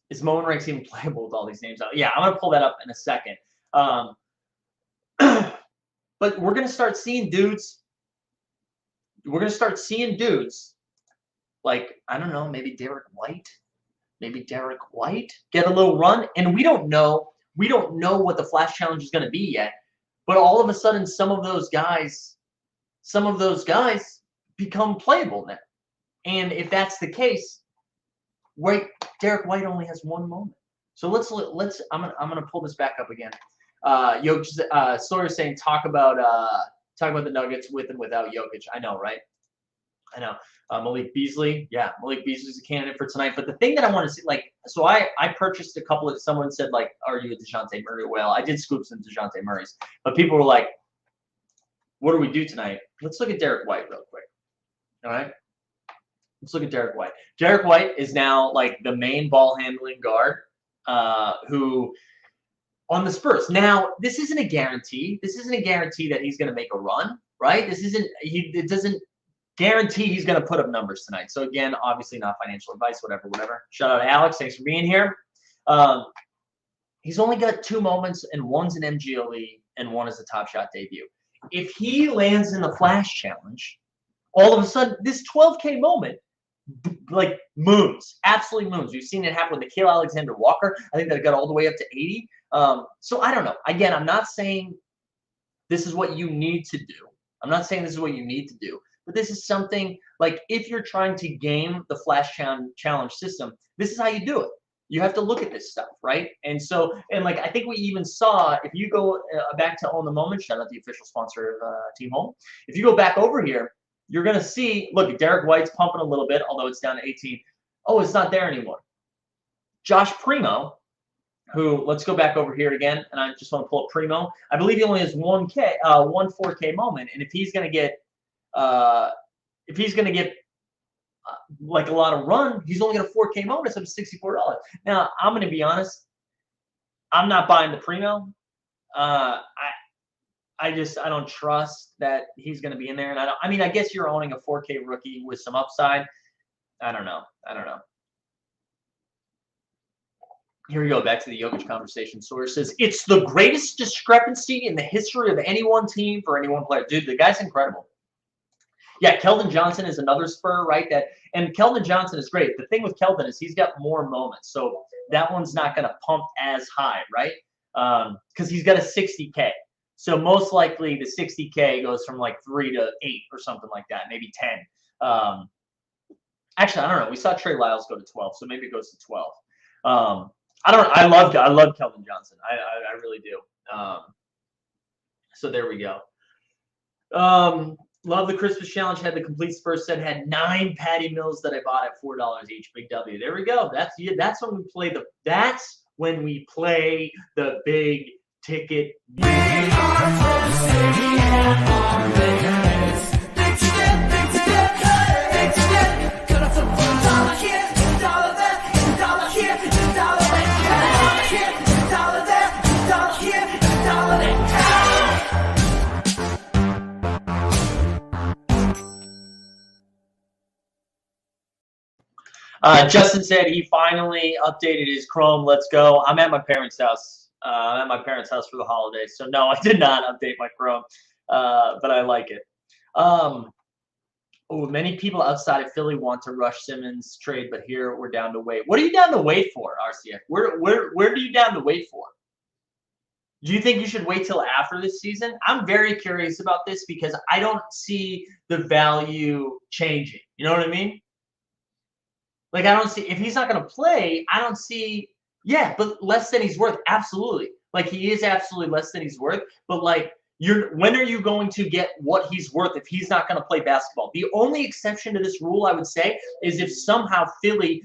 Is Moen Ranks even playable with all these names out? Yeah, I'm gonna pull that up in a second. But we're gonna start seeing dudes. We're gonna start seeing dudes like, I don't know, maybe Derek White get a little run, and we don't know what the flash challenge is gonna be yet. But all of a sudden, some of those guys become playable now. And if that's the case, Derek White only has 1 moment. So let's. I'm gonna pull this back up again. Sawyer's saying talk about the Nuggets with and without Jokic. I know, right? I know. Malik Beasley, Malik Beasley's a candidate for tonight. But the thing that I want to see, so I purchased a couple of. Someone said are you a DeJounte Murray whale? I did scoop some DeJounte Murrays, but people were like, what do we do tonight? Let's look at Derek White real quick. All right. Let's look at Derek White. Derek White is now the main ball handling guard who on the Spurs. Now, this isn't a guarantee. This isn't a guarantee that he's going to make a run, right? It doesn't guarantee he's going to put up numbers tonight. So again, obviously not financial advice, whatever. Shout out to Alex. Thanks for being here. He's only got 2 moments, and one's an MGLE and one is a Top Shot debut. If he lands in the Flash Challenge, all of a sudden, this 12K moment moons, absolutely moons. We've seen it happen with Nickeil Alexander-Walker. I think that got all the way up to 80. So I don't know. Again, I'm not saying this is what you need to do. But this is something if you're trying to game the Flash Challenge system, this is how you do it. You have to look at this stuff, right? And so, I think we even saw, if you go back to Own the Moment, shout out the official sponsor of Team Home. If you go back over here, you're going to see, look, Derek White's pumping a little bit, although it's down to 18. Oh, it's not there anymore. Josh Primo, who, let's go back over here again, and I just want to pull up Primo. I believe he only has one 4K moment, and if he's going to get a lot of run, he's only got a 4K moment, so it's $64. Now, I'm going to be honest, I'm not buying the Primo. I don't trust that he's going to be in there. And I guess you're owning a 4K rookie with some upside. I don't know. Here we go, back to the Jokic conversation. Source says, it's the greatest discrepancy in the history of any one team for any one player. Dude, the guy's incredible. Yeah, Keldon Johnson is another Spur, right? And Keldon Johnson is great. The thing with Keldon is he's got more moments. So that one's not going to pump as high, right? Because he's got a 60K. So most likely the 60K goes from 3 to 8 or something like that, maybe 10. Actually, I don't know. We saw Trey Lyles go to 12, so maybe it goes to 12. I love Keldon Johnson. I really do. So there we go. Love the Christmas challenge. Had the complete Spurs set. Had 9 Patty Mills that I bought at $4 each. Big W. There we go. That's when we play the. That's when we play the big ticket. We are from the city and on the hills. Big step, gonna flip $1 here, $1 there, $1 here, $1 there, $1 here, $1 there, $1 here, $1 there. Justin said he finally updated his Chrome. Let's go. I'm at my parents' house. I'm at my parents' house for the holidays. So, no, I did not update my Chrome, but I like it. Many people outside of Philly want to rush Simmons trade, but here we're down to wait. What are you down to wait for, RCF? Where are you down to wait for? Do you think you should wait till after this season? I'm very curious about this because I don't see the value changing. You know what I mean? Like, I don't see, if he's not going to play, I don't see, yeah, but less than he's worth. Absolutely. Like, he is absolutely less than he's worth. But, like, when are you going to get what he's worth if he's not going to play basketball? The only exception to this rule, I would say, is if somehow Philly,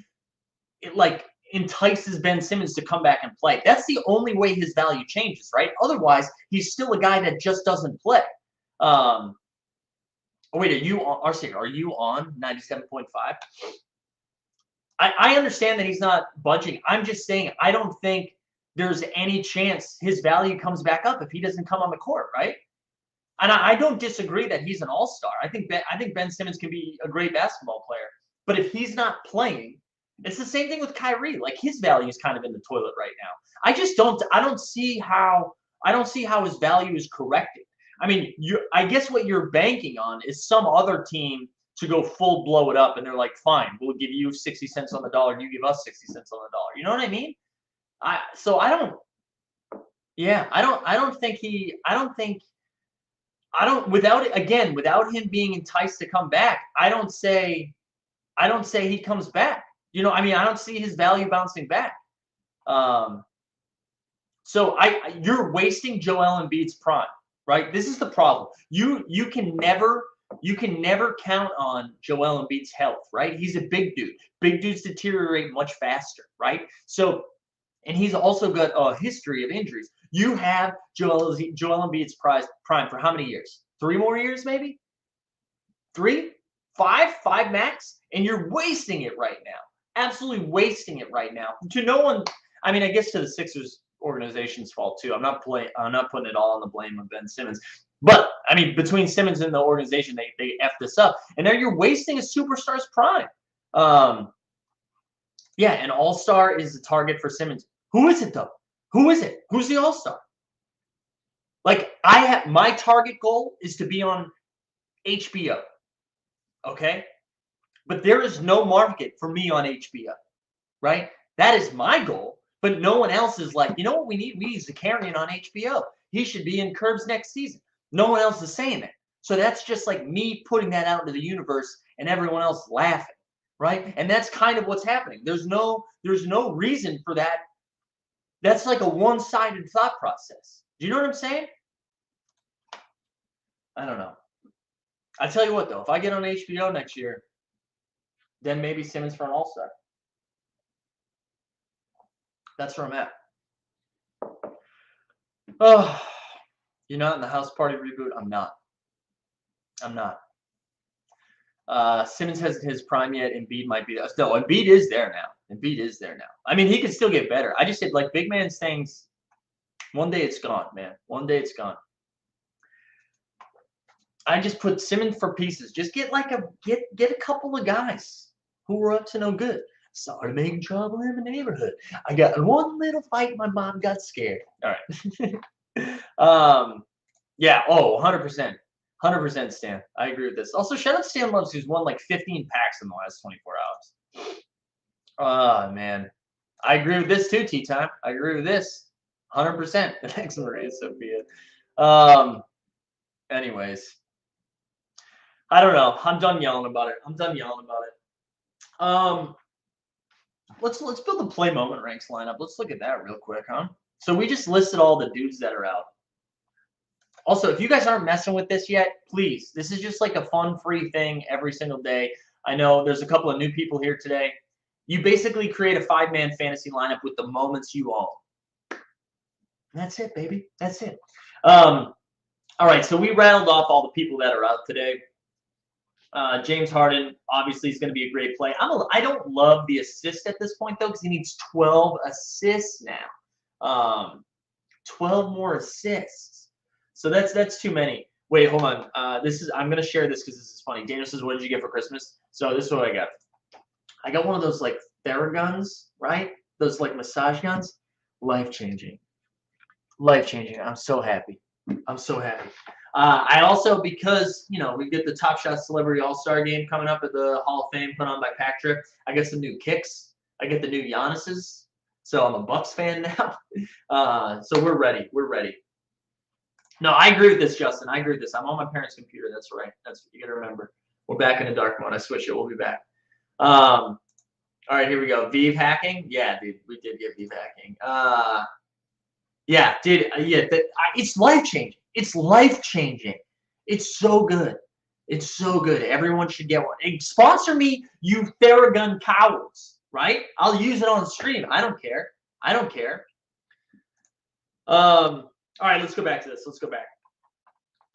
entices Ben Simmons to come back and play. That's the only way his value changes, right? Otherwise, he's still a guy that just doesn't play. Wait, are you on 97.5? I understand that he's not budging. I'm just saying I don't think there's any chance his value comes back up if he doesn't come on the court, right? And I don't disagree that he's an all-star. I think Ben Simmons can be a great basketball player. But if he's not playing, it's the same thing with Kyrie. Like, his value is kind of in the toilet right now. I don't see how his value is corrected. I mean, I guess what you're banking on is some other team to go full blow it up, and they're like, fine, we'll give you 60 cents on the dollar, and you give us 60 cents on the dollar. You know what I mean? Without him being enticed to come back, I don't say he comes back. You know, I mean, I don't see his value bouncing back. You're wasting Joel Embiid's prime, right? This is the problem. You can never count on Joel Embiid's health, right? He's a big dude. Big dudes deteriorate much faster, right? So, and he's also got a history of injuries. You have Joel Embiid's prime for how many years? 3 more years, maybe? 3? 5 max? And you're wasting it right now. Absolutely wasting it right now. To no one, I mean, I guess to the Sixers organization's fault too. I'm not putting it all on the blame of Ben Simmons. But, I mean, between Simmons and the organization, they F this up. And now you're wasting a superstar's prime. Yeah, an all-star is the target for Simmons. Who is it, though? Who is it? Who's the all-star? Like, my target goal is to be on HBO. Okay? But there is no market for me on HBO, right? That is my goal. But no one else is like, you know what we need? We need Zakarian on HBO. He should be in Curbs next season. No one else is saying that. So that's just like me putting that out into the universe and everyone else laughing, right? And that's kind of what's happening. There's no reason for that. That's like a one-sided thought process. Do you know what I'm saying? I don't know. I tell you what, though, if I get on HBO next year, then maybe Simmons for an all-star. That's where I'm at. Oh, you're not in the house party reboot? I'm not. Simmons hasn't hit his prime yet. Embiid might be. No, Embiid is there now. I mean, he can still get better. I just said, like, big man things, one day it's gone, man. One day it's gone. I just put Simmons for pieces. Just get a couple of guys who were up to no good. Started making trouble in the neighborhood. I got in one little fight. My mom got scared. All right. Yeah. Oh, 100%. 100% Stan. I agree with this. Also, shout out to Stan Loves, who's won like 15 packs in the last 24 hours. Oh, man. I agree with this too, T-Time. I agree with this. 100%. Thanks, Maria Sophia. Anyways. I don't know. I'm done yelling about it. Let's build the play moment ranks lineup. Let's look at that real quick, huh? So we just listed all the dudes that are out. Also, if you guys aren't messing with this yet, please. This is just like a fun, free thing every single day. I know there's a couple of new people here today. You basically create a 5-man fantasy lineup with the moments you own. That's it, baby. That's it. All right, so we rattled off all the people that are out today. James Harden obviously is going to be a great play. I don't love the assist at this point though, because he needs 12 assists now. 12 more assists. So that's too many. Wait, hold on. I'm going to share this because this is funny. Daniel says, "What did you get for Christmas?" So this is what I got. I got one of those like Theraguns, right? Those like massage guns. Life-changing. Life-changing. I'm so happy. I'm so happy. I also, because, you know, we get the Top Shot Celebrity All-Star game coming up at the Hall of Fame put on by Pack Trip. I get some new kicks. I get the new Giannis's. So I'm a Bucks fan now. So we're ready. We're ready. No, I agree with this, Justin. I agree with this. I'm on my parents' computer. That's right. That's what you got to remember. We're back in the dark mode. I switch it. We'll be back. All right, here we go. Vive hacking. Yeah, dude, we did get Vive hacking. Yeah, dude. Yeah, it's life-changing. It's life-changing. It's so good. It's so good. Everyone should get one. And sponsor me, you Theragun cowards, right? I'll use it on stream. I don't care. I don't care. All right, let's go back to this. Let's go back.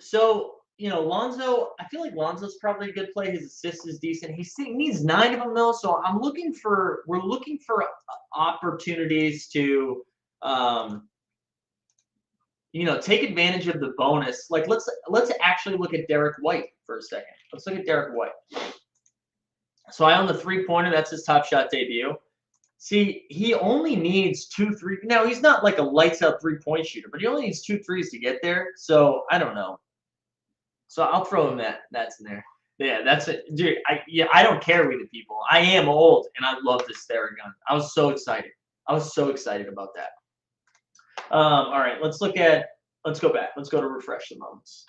So, you know, Lonzo, I feel like Lonzo's probably a good play. His assist is decent. He needs 9 of them, though. So we're looking for opportunities to, you know, take advantage of the bonus. Like, let's actually look at Derek White for a second. Let's look at Derek White. So I own the 3-pointer. That's his Top Shot debut. See, he only needs 2 3. Now, he's not like a lights-out 3-point shooter, but he only needs 2 threes to get there. So I don't know. So I'll throw him that's in there. Yeah, that's it. Dude, I don't care with the people. I am old, and I love this Theragun. I was so excited. I was so excited about that. All right, let's go back. Let's go to refresh the moments.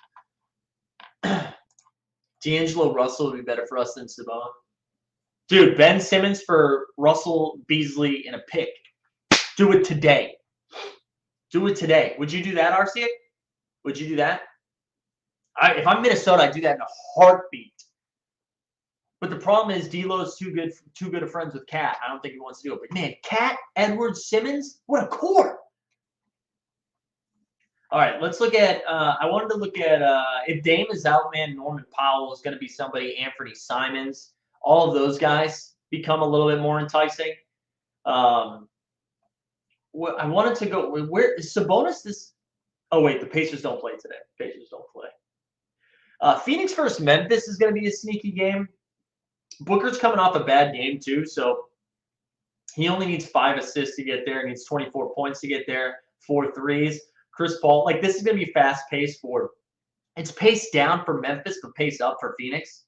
D'Angelo Russell would be better for us than Sabonis. Dude, Ben Simmons for Russell Beasley in a pick. Do it today. Do it today. Would you do that, RC? Would you do that? If I'm Minnesota, I'd do that in a heartbeat. But the problem is D'Lo's too good of friends with Cat. I don't think he wants to do it. But man, Cat, Edwards, Simmons, what a core. All right, let's look at I wanted to look at if Dame is out, man, Norman Powell is going to be somebody, Anthony Simons. All of those guys become a little bit more enticing. I wanted to go where is Sabonis this. Oh wait, the Pacers don't play today. Pacers don't play. Phoenix versus Memphis is going to be a sneaky game. Booker's coming off a bad game too, so he only needs 5 assists to get there. He needs 24 points to get there, 4 threes. Chris Paul, like this is going to be fast-paced for. It's paced down for Memphis, but paced up for Phoenix.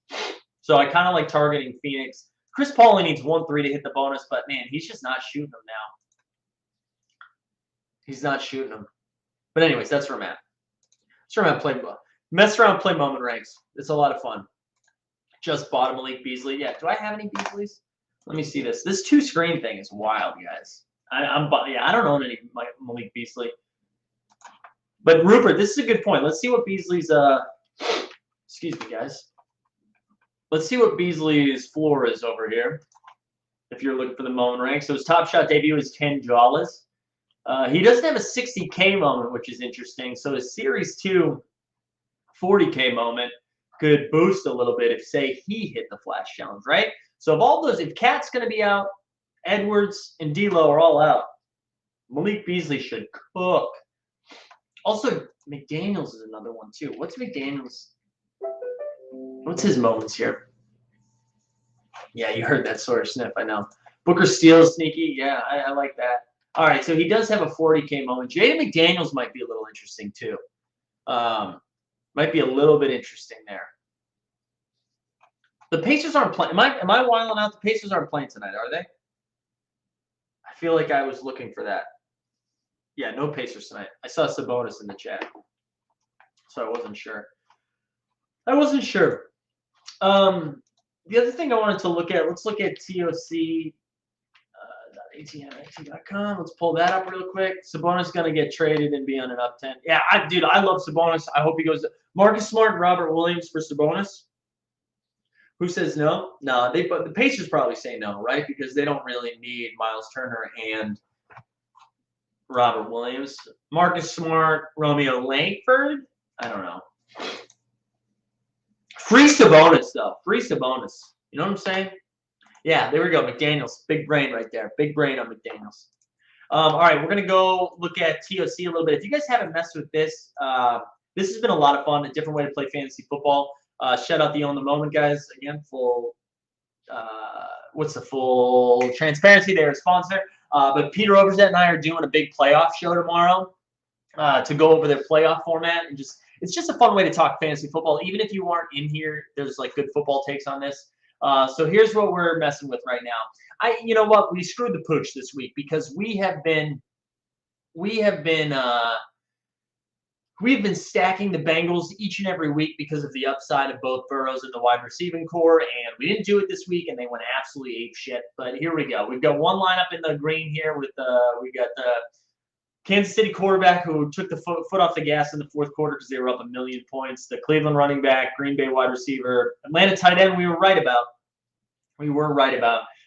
So I kind of like targeting Phoenix. Chris Paul only needs 1 3 to hit the bonus, but man, he's just not shooting them now. He's not shooting them. But anyways, that's where I'm at. That's where I'm at. Play mess around, play moment ranks. It's a lot of fun. Just bought a Malik Beasley. Yeah, do I have any Beasleys? Let me see this. This 2-screen thing is wild, guys. I don't own any Malik Beasley. But Rupert, this is a good point. Let's see what Beasley's excuse me, guys. Let's see what Beasley's floor is over here. If you're looking for the moment rank. So his Top Shot debut is 10 Jawlas. He doesn't have a 60K moment, which is interesting. So his Series 2 40K moment could boost a little bit if, say, he hit the Flash Challenge, right? So of all those, if Cat's going to be out, Edwards and D'Lo are all out. Malik Beasley should cook. Also, McDaniels is another one, too. What's McDaniels? What's his moments here? Yeah, you heard that sort of sniff, I know. Booker steals sneaky. Yeah, I like that. All right, so he does have a 40K moment. Jaden McDaniels might be a little interesting, too. Might be a little bit interesting there. The Pacers aren't playing. Am I wilding out? The Pacers aren't playing tonight, are they? I feel like I was looking for that. Yeah, no Pacers tonight. I saw Sabonis in the chat, so I wasn't sure. The other thing I wanted to look at, let's look at TOC.atmt.com. Let's pull that up real quick. Sabonis is going to get traded and be on an up 10. Yeah, I love Sabonis. I hope he goes. Marcus Smart, Robert Williams for Sabonis. Who says no? No, the Pacers probably say no, right? Because they don't really need Miles Turner and Robert Williams. Marcus Smart, Romeo Langford. I don't know. Free Sabonis, though. Free Sabonis. You know what I'm saying? Yeah, there we go. McDaniels. Big brain right there. Big brain on McDaniels. All right, we're going to go look at TOC a little bit. If you guys haven't messed with this, this has been a lot of fun, a different way to play fantasy football. Shout out the Own the Moment guys. Again, full what's the full transparency? They're a sponsor. But Peter Overzet and I are doing a big playoff show tomorrow to go over their playoff format, and it's just a fun way to talk fantasy football. Even if you aren't in here, there's like good football takes on this. So here's what we're messing with right now. You know what? We screwed the pooch this week because we've been stacking the Bengals each and every week because of the upside of both Burrows and the wide receiving core, and we didn't do it this week, and they went absolutely ape shit. But here we go. We've got one lineup in the green here with we got the Kansas City quarterback who took the foot off the gas in the fourth quarter because they were up 1,000,000 points. The Cleveland running back, Green Bay wide receiver, Atlanta tight end. We were right about.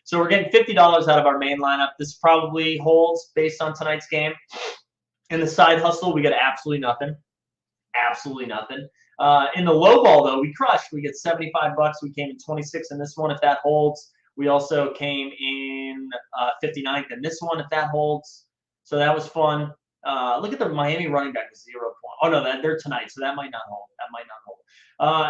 So we're getting $50 out of our main lineup. This probably holds based on tonight's game. In the side hustle, we got absolutely nothing. Absolutely nothing. In the low ball, though, we crushed. We get $75. We came in 26 in this one, if that holds. We also came in 59th in this one, if that holds. So that was fun. Look at the Miami running back, 0 point. Oh, no, they're tonight, so that might not hold.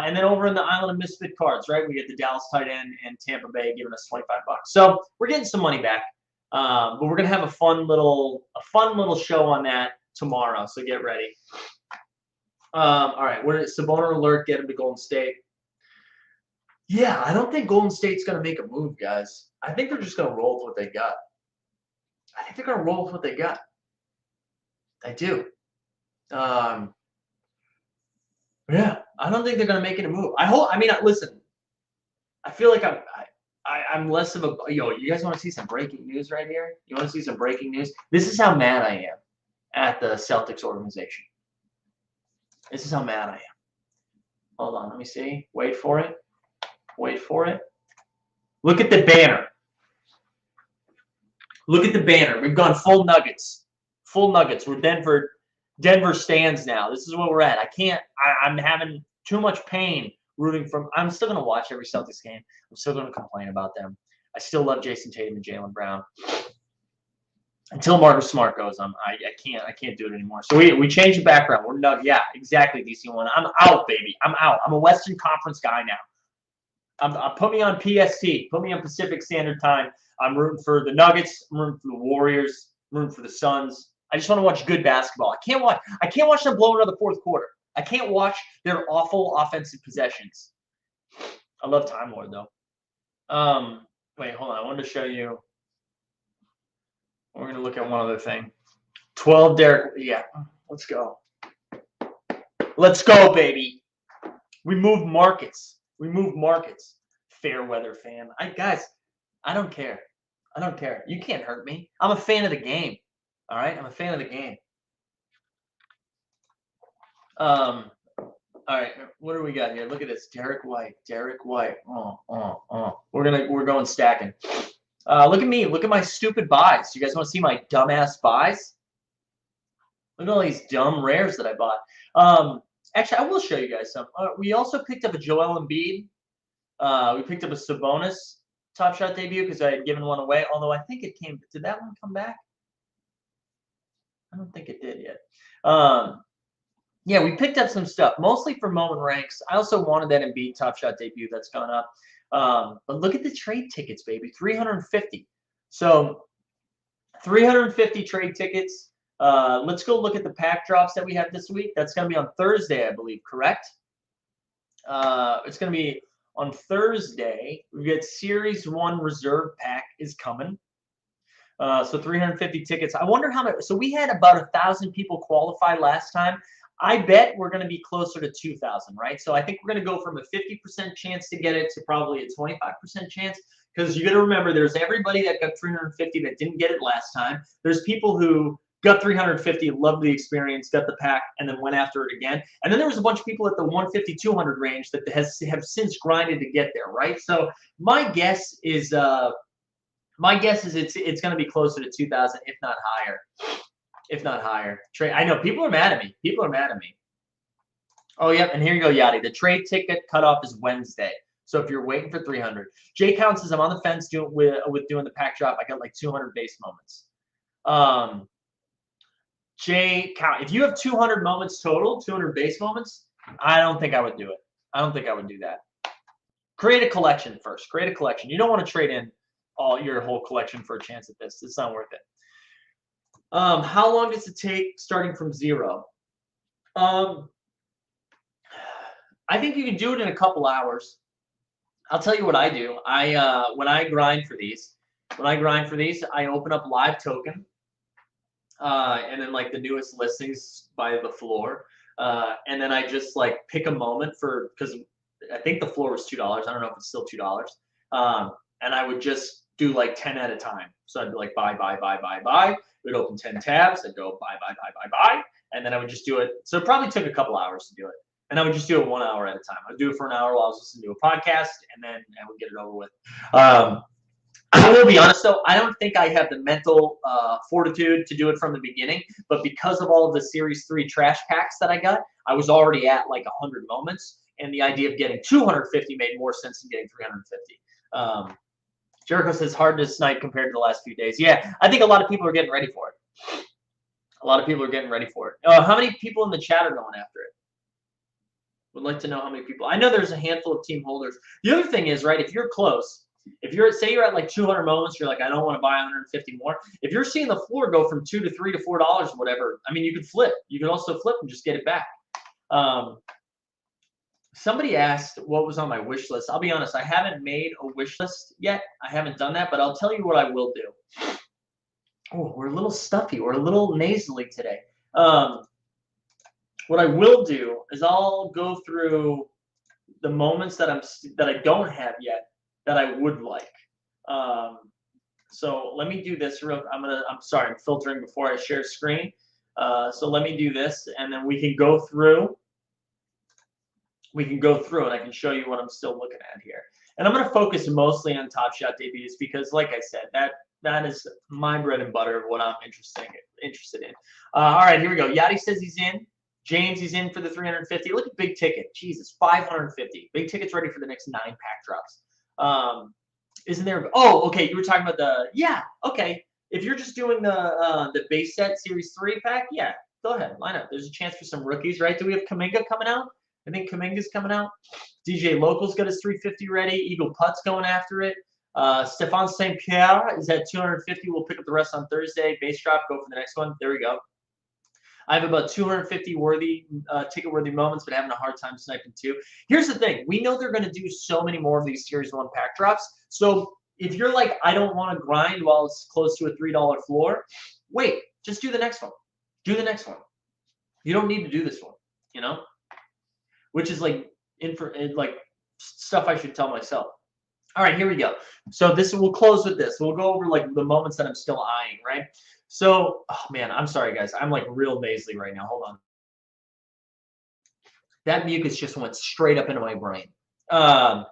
And then over in the Island of Misfit Cards, right, we get the Dallas tight end and Tampa Bay giving us $25. So we're getting some money back. But we're gonna have a fun little show on that tomorrow. So get ready. All right, we're at Sabona alert. Get him to Golden State. Yeah, I don't think Golden State's gonna make a move, guys. I think they're just gonna roll with what they got. I do. Yeah, I don't think they're gonna make it a move. I mean, listen. I feel like I'm less of a you guys want to see some breaking news right here? You want to see some breaking news? This is how mad I am at the Celtics organization. This is how mad I am. Hold on, let me see. Wait for it. Look at the banner. We've gone full Nuggets. We're Denver stands now. This is where we're at. I'm having too much pain rooting from. I'm still going to watch every Celtics game. I'm still going to complain about them. I still love Jason Tatum and Jaylen Brown. Until Marcus Smart goes, I can't do it anymore. So we changed the background. We're done. Yeah, exactly, DC1. I'm out, baby. I'm out. I'm a Western Conference guy now. Put me on PST. Put me on Pacific Standard Time. I'm rooting for the Nuggets. I'm rooting for the Warriors. I'm rooting for the Suns. I just want to watch good basketball. I can't watch them blow another fourth quarter. I can't watch their awful offensive possessions. I love Time Lord, though. Wait, hold on. I wanted to show you. We're going to look at one other thing. 12 Derek. Yeah, let's go. Let's go, baby. We moved markets. Fair weather fan. Guys, I don't care. You can't hurt me. I'm a fan of the game. All right? I'm a fan of the game. All right, what do we got here? Look at this, Derek White. We're going stacking. Look at me. Look at my stupid buys. You guys want to see my dumbass buys? Look at all these dumb rares that I bought. Actually, I will show you guys some. We also picked up a Joel Embiid. We picked up a Sabonis Top Shot debut because I had given one away. Although I think it came. Did that one come back? I don't think it did yet. Yeah, we picked up some stuff, mostly for moment ranks. I also wanted that Embiid Top Shot debut that's gone up. But look at the trade tickets, baby. 350. So 350 trade tickets. Let's go look at the pack drops that we have this week. That's going to be on Thursday, I believe, correct? It's going to be on Thursday. We get Series 1 Reserve Pack is coming. So 350 tickets. I wonder how much. So we had about 1,000 people qualify last time. I bet we're going to be closer to 2,000, right? So I think we're going to go from a 50% chance to get it to probably a 25% chance, because you got to remember there's everybody that got 350 that didn't get it last time. There's people who got 350, loved the experience, got the pack, and then went after it again. And then there was a bunch of people at the 150, 200 range that have since grinded to get there, right? So my guess is it's going to be closer to 2,000, if not higher. I know people are mad at me. Oh, yep. And here you go, Yachty. The trade ticket cutoff is Wednesday. So if you're waiting for 300, Jay Count says I'm on the fence with doing the pack drop. I got like 200 base moments. Jay Count, if you have 200 moments total, 200 base moments, I don't think I would do it. I don't think I would do that. Create a collection first. Create a collection. You don't want to trade in all your whole collection for a chance at this. It's not worth it. How long does it take starting from zero? I think you can do it in a couple hours. I'll tell you what I do. When I grind for these, I open up Live Token, and then like the newest listings by the floor, and then I just like pick a moment because I think the floor was $2. I don't know if it's still $2. And I would just do like 10 at a time. So I'd be like buy, buy, buy, buy, buy. It would open 10 tabs. I'd go buy, buy, buy, buy, buy, and then I would just do it. So it probably took a couple hours to do it. And I would just do it 1 hour at a time. I'd do it for an hour while I was listening to a podcast, and then I would get it over with. I will be honest, though, I don't think I have the mental fortitude to do it from the beginning. But because of all of the Series 3 trash packs that I got, I was already at like 100 moments. And the idea of getting 250 made more sense than getting 350. Jericho says hard to snipe compared to the last few days. Yeah, I think a lot of people are getting ready for it. How many people in the chat are going after it? Would like to know how many people. I know there's a handful of team holders. The other thing is, right, if you're close, say you're at like 200 moments, you're like, I don't want to buy 150 more. If you're seeing the floor go from $2 to $3 to $4, whatever, I mean, you could flip. You could also flip and just get it back. Somebody asked what was on my wish list. I'll be honest, I haven't made a wish list yet. I haven't done that, but I'll tell you what I will do. Oh, we're a little stuffy. We're a little nasally today. What I will do is I'll go through the moments that I don't have yet that I would like. So let me do this real. I'm filtering before I share screen. So let me do this, and then we can go through. And I can show you what I'm still looking at here. And I'm going to focus mostly on Top Shot debuts because, like I said, that is my bread and butter of what I'm interested in. All right, here we go. Yachty says he's in. James, he's in for the 350. Look at big ticket. Jesus, 550. Big ticket's ready for the next 9 pack drops. Isn't there? Oh, okay. You were talking about okay. If you're just doing the base set Series 3 pack, yeah, go ahead, line up. There's a chance for some rookies, right? Do we have Kuminga coming out? I think Kuminga's coming out. DJ Local's got his 350 ready. Eagle Putt's going after it. Stephane St. Pierre is at 250. We'll pick up the rest on Thursday. Base drop, go for the next one. There we go. I have about 250 ticket-worthy moments, but having a hard time sniping too. Here's the thing. We know they're going to do so many more of these Series 1 pack drops. So if you're like, I don't want to grind while it's close to a $3 floor, wait. Just do the next one. Do the next one. You don't need to do this one, you know? Which is like stuff I should tell myself. All right, here we go. So we'll close with this. We'll go over like the moments that I'm still eyeing, right? So, oh man, I'm sorry guys. I'm like real nasally right now. Hold on. That mucus just went straight up into my brain. Awesome.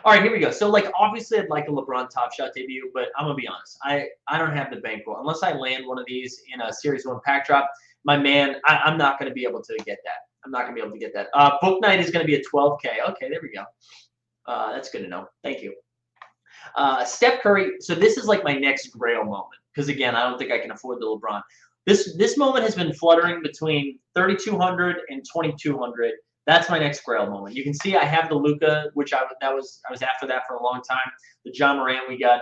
All right, here we go. So like obviously I'd like a LeBron Top Shot debut, but I'm gonna be honest. I don't have the bankroll. Unless I land one of these in a Series 1 pack drop, my man, I'm not gonna be able to get that. Book night is going to be a 12K. Okay, there we go. That's good to know. Thank you. Steph Curry. So this is like my next grail moment because, again, I don't think I can afford the LeBron. This moment has been fluttering between 3,200 and 2,200. That's my next grail moment. You can see I have the Luka, which I was after that for a long time. The John Morant we got.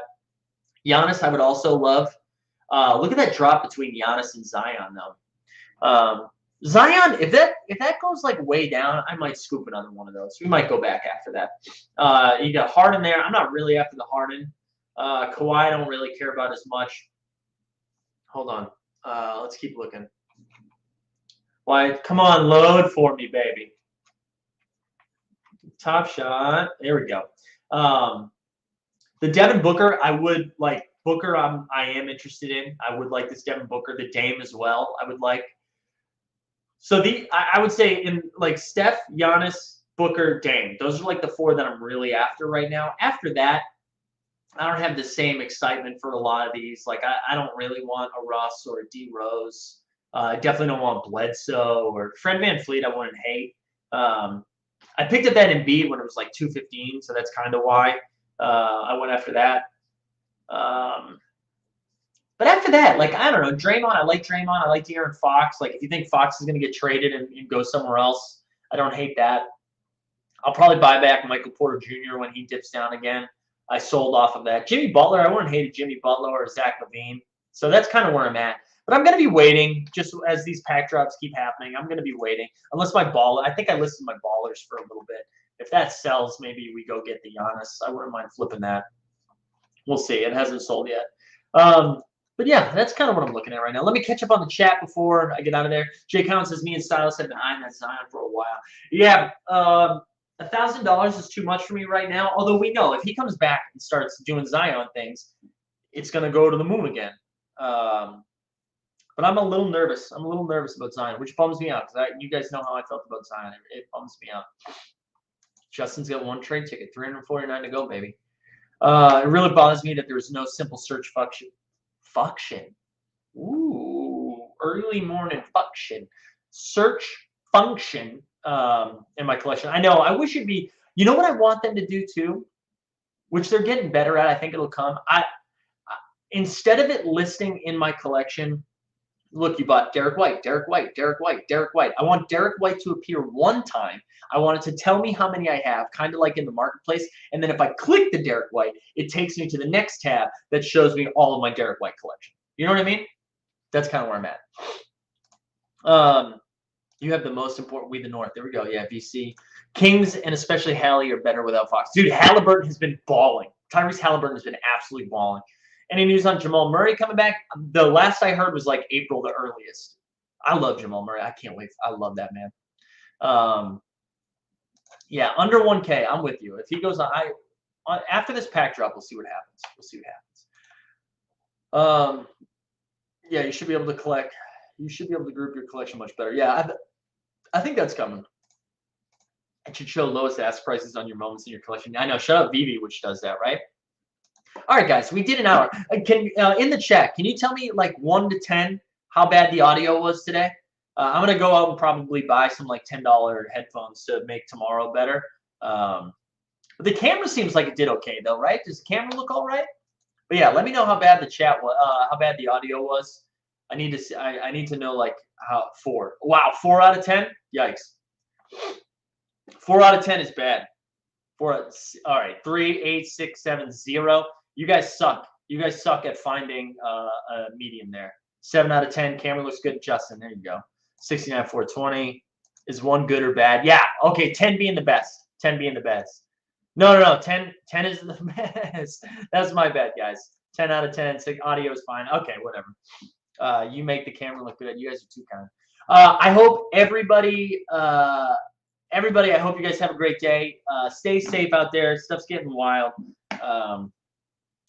Giannis I would also love. Look at that drop between Giannis and Zion, though. Zion, if that goes like way down, I might scoop another one of those. We might go back after that. You got Harden there. I'm not really after the Harden. Kawhi, I don't really care about as much. Hold on. Let's keep looking. Why? Come on, load for me, baby. Top Shot. There we go. The Devin Booker, I would like. Booker, I am interested in. I would like this Devin Booker. The Dame as well, I would like. So I would say in like Steph, Giannis, Booker, Dame. Those are like the 4 that I'm really after right now. After that, I don't have the same excitement for a lot of these. Like I don't really want a Russ or a D Rose. I definitely don't want Bledsoe or Fred VanVleet. I wouldn't hate. I picked up that Embiid when it was like 215, so that's kind of why I went after that. But after that, like, I don't know, Draymond, I like Draymond. I like De'Aaron Fox. Like, if you think Fox is going to get traded and go somewhere else, I don't hate that. I'll probably buy back Michael Porter Jr. when he dips down again. I sold off of that. Jimmy Butler, I wouldn't hate Jimmy Butler or Zach LaVine. So that's kind of where I'm at. But I'm going to be waiting just as these pack drops keep happening. I'm going to be waiting. Unless my ball, I think I listed my ballers for a little bit. If that sells, maybe we go get the Giannis. I wouldn't mind flipping that. We'll see. It hasn't sold yet. But yeah, that's kind of what I'm looking at right now. Let me catch up on the chat before I get out of there. Jay Collins says, me and Styles have been eyeing that Zion for a while. Yeah, $1,000 is too much for me right now. Although we know if he comes back and starts doing Zion things, it's going to go to the moon again. But I'm a little nervous. I'm a little nervous about Zion, which bums me out because you guys know how I felt about Zion. It bums me out. Justin's got one trade ticket, 349 to go, baby. It really bothers me that there's no simple search function. Ooh, early morning function. Search function in my collection. I know. I wish it'd be. You know what I want them to do too, which they're getting better at. I think it'll come. Instead of it listing in my collection, look, you bought Derek White, Derek White, Derek White, Derek White. I want Derek White to appear one time. I want it to tell me how many I have, kind of like in the marketplace. And then if I click the Derek White, it takes me to the next tab that shows me all of my Derek White collection. You know what I mean? That's kind of where I'm at. You have the most important, we the North. There we go. Yeah, VC. Kings and especially Hallie are better without Fox. Dude, Halliburton has been balling. Tyrese Halliburton has been absolutely balling. Any news on Jamal Murray coming back? The last I heard was like April, the earliest. I love Jamal Murray. I can't wait. I love that man. Yeah, under 1K. I'm with you. If he goes on, after this pack drop, we'll see what happens. We'll see what happens. Yeah, you should be able to collect. You should be able to group your collection much better. Yeah, I think that's coming. It should show lowest ask prices on your moments in your collection. I know. Shout out Vivi, which does that, right? All right, guys, we did an hour. In the chat, can you tell me like 1 to 10 how bad the audio was today? I'm gonna go out and probably buy some like $10 headphones to make tomorrow better. But the camera seems like it did okay though, right? Does the camera look all right? But yeah, let me know how bad the chat was, how bad the audio was. I need to see, I need to know like how 4. Wow, 4 out of 10. Yikes. 4 out of 10 is bad. All right, 3, 8, 6, 7, 0. You guys suck. You guys suck at finding a medium there. 7 out of 10. Camera looks good. Justin, there you go. 69, 420. Is 1 good or bad? Yeah. Okay, 10 being the best. 10 being the best. No. 10 is the best. That's my bad, guys. 10 out of 10. So audio is fine. Okay, whatever. You make the camera look good. You guys are too kind. I hope everybody, I hope you guys have a great day. Stay safe out there. Stuff's getting wild.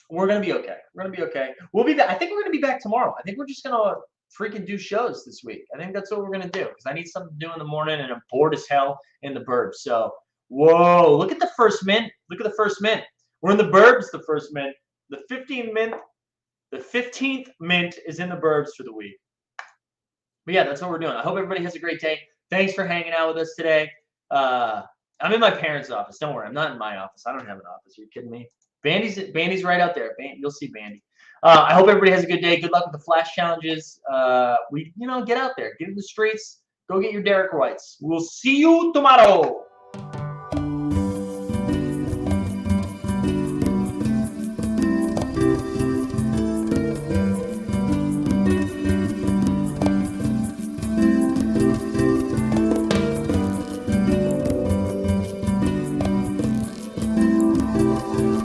We're going to be okay. We're going to be okay. We'll be back. I think we're going to be back tomorrow. I think we're just going to freaking do shows this week. I think that's what we're going to do because I need something to do in the morning and I'm bored as hell in the burbs. So, whoa, look at the first mint. Look at the first mint. We're in the burbs, the first mint. The 15th mint. The 15th mint is in the burbs for the week. But yeah, that's what we're doing. I hope everybody has a great day. Thanks for hanging out with us today. I'm in my parents' office. Don't worry, I'm not in my office. I don't have an office. Are you kidding me? Bandy's right out there. You'll see Bandy. I hope everybody has a good day. Good luck with the flash challenges. Get out there, get in the streets, go get your Derek Whites. We'll see you tomorrow.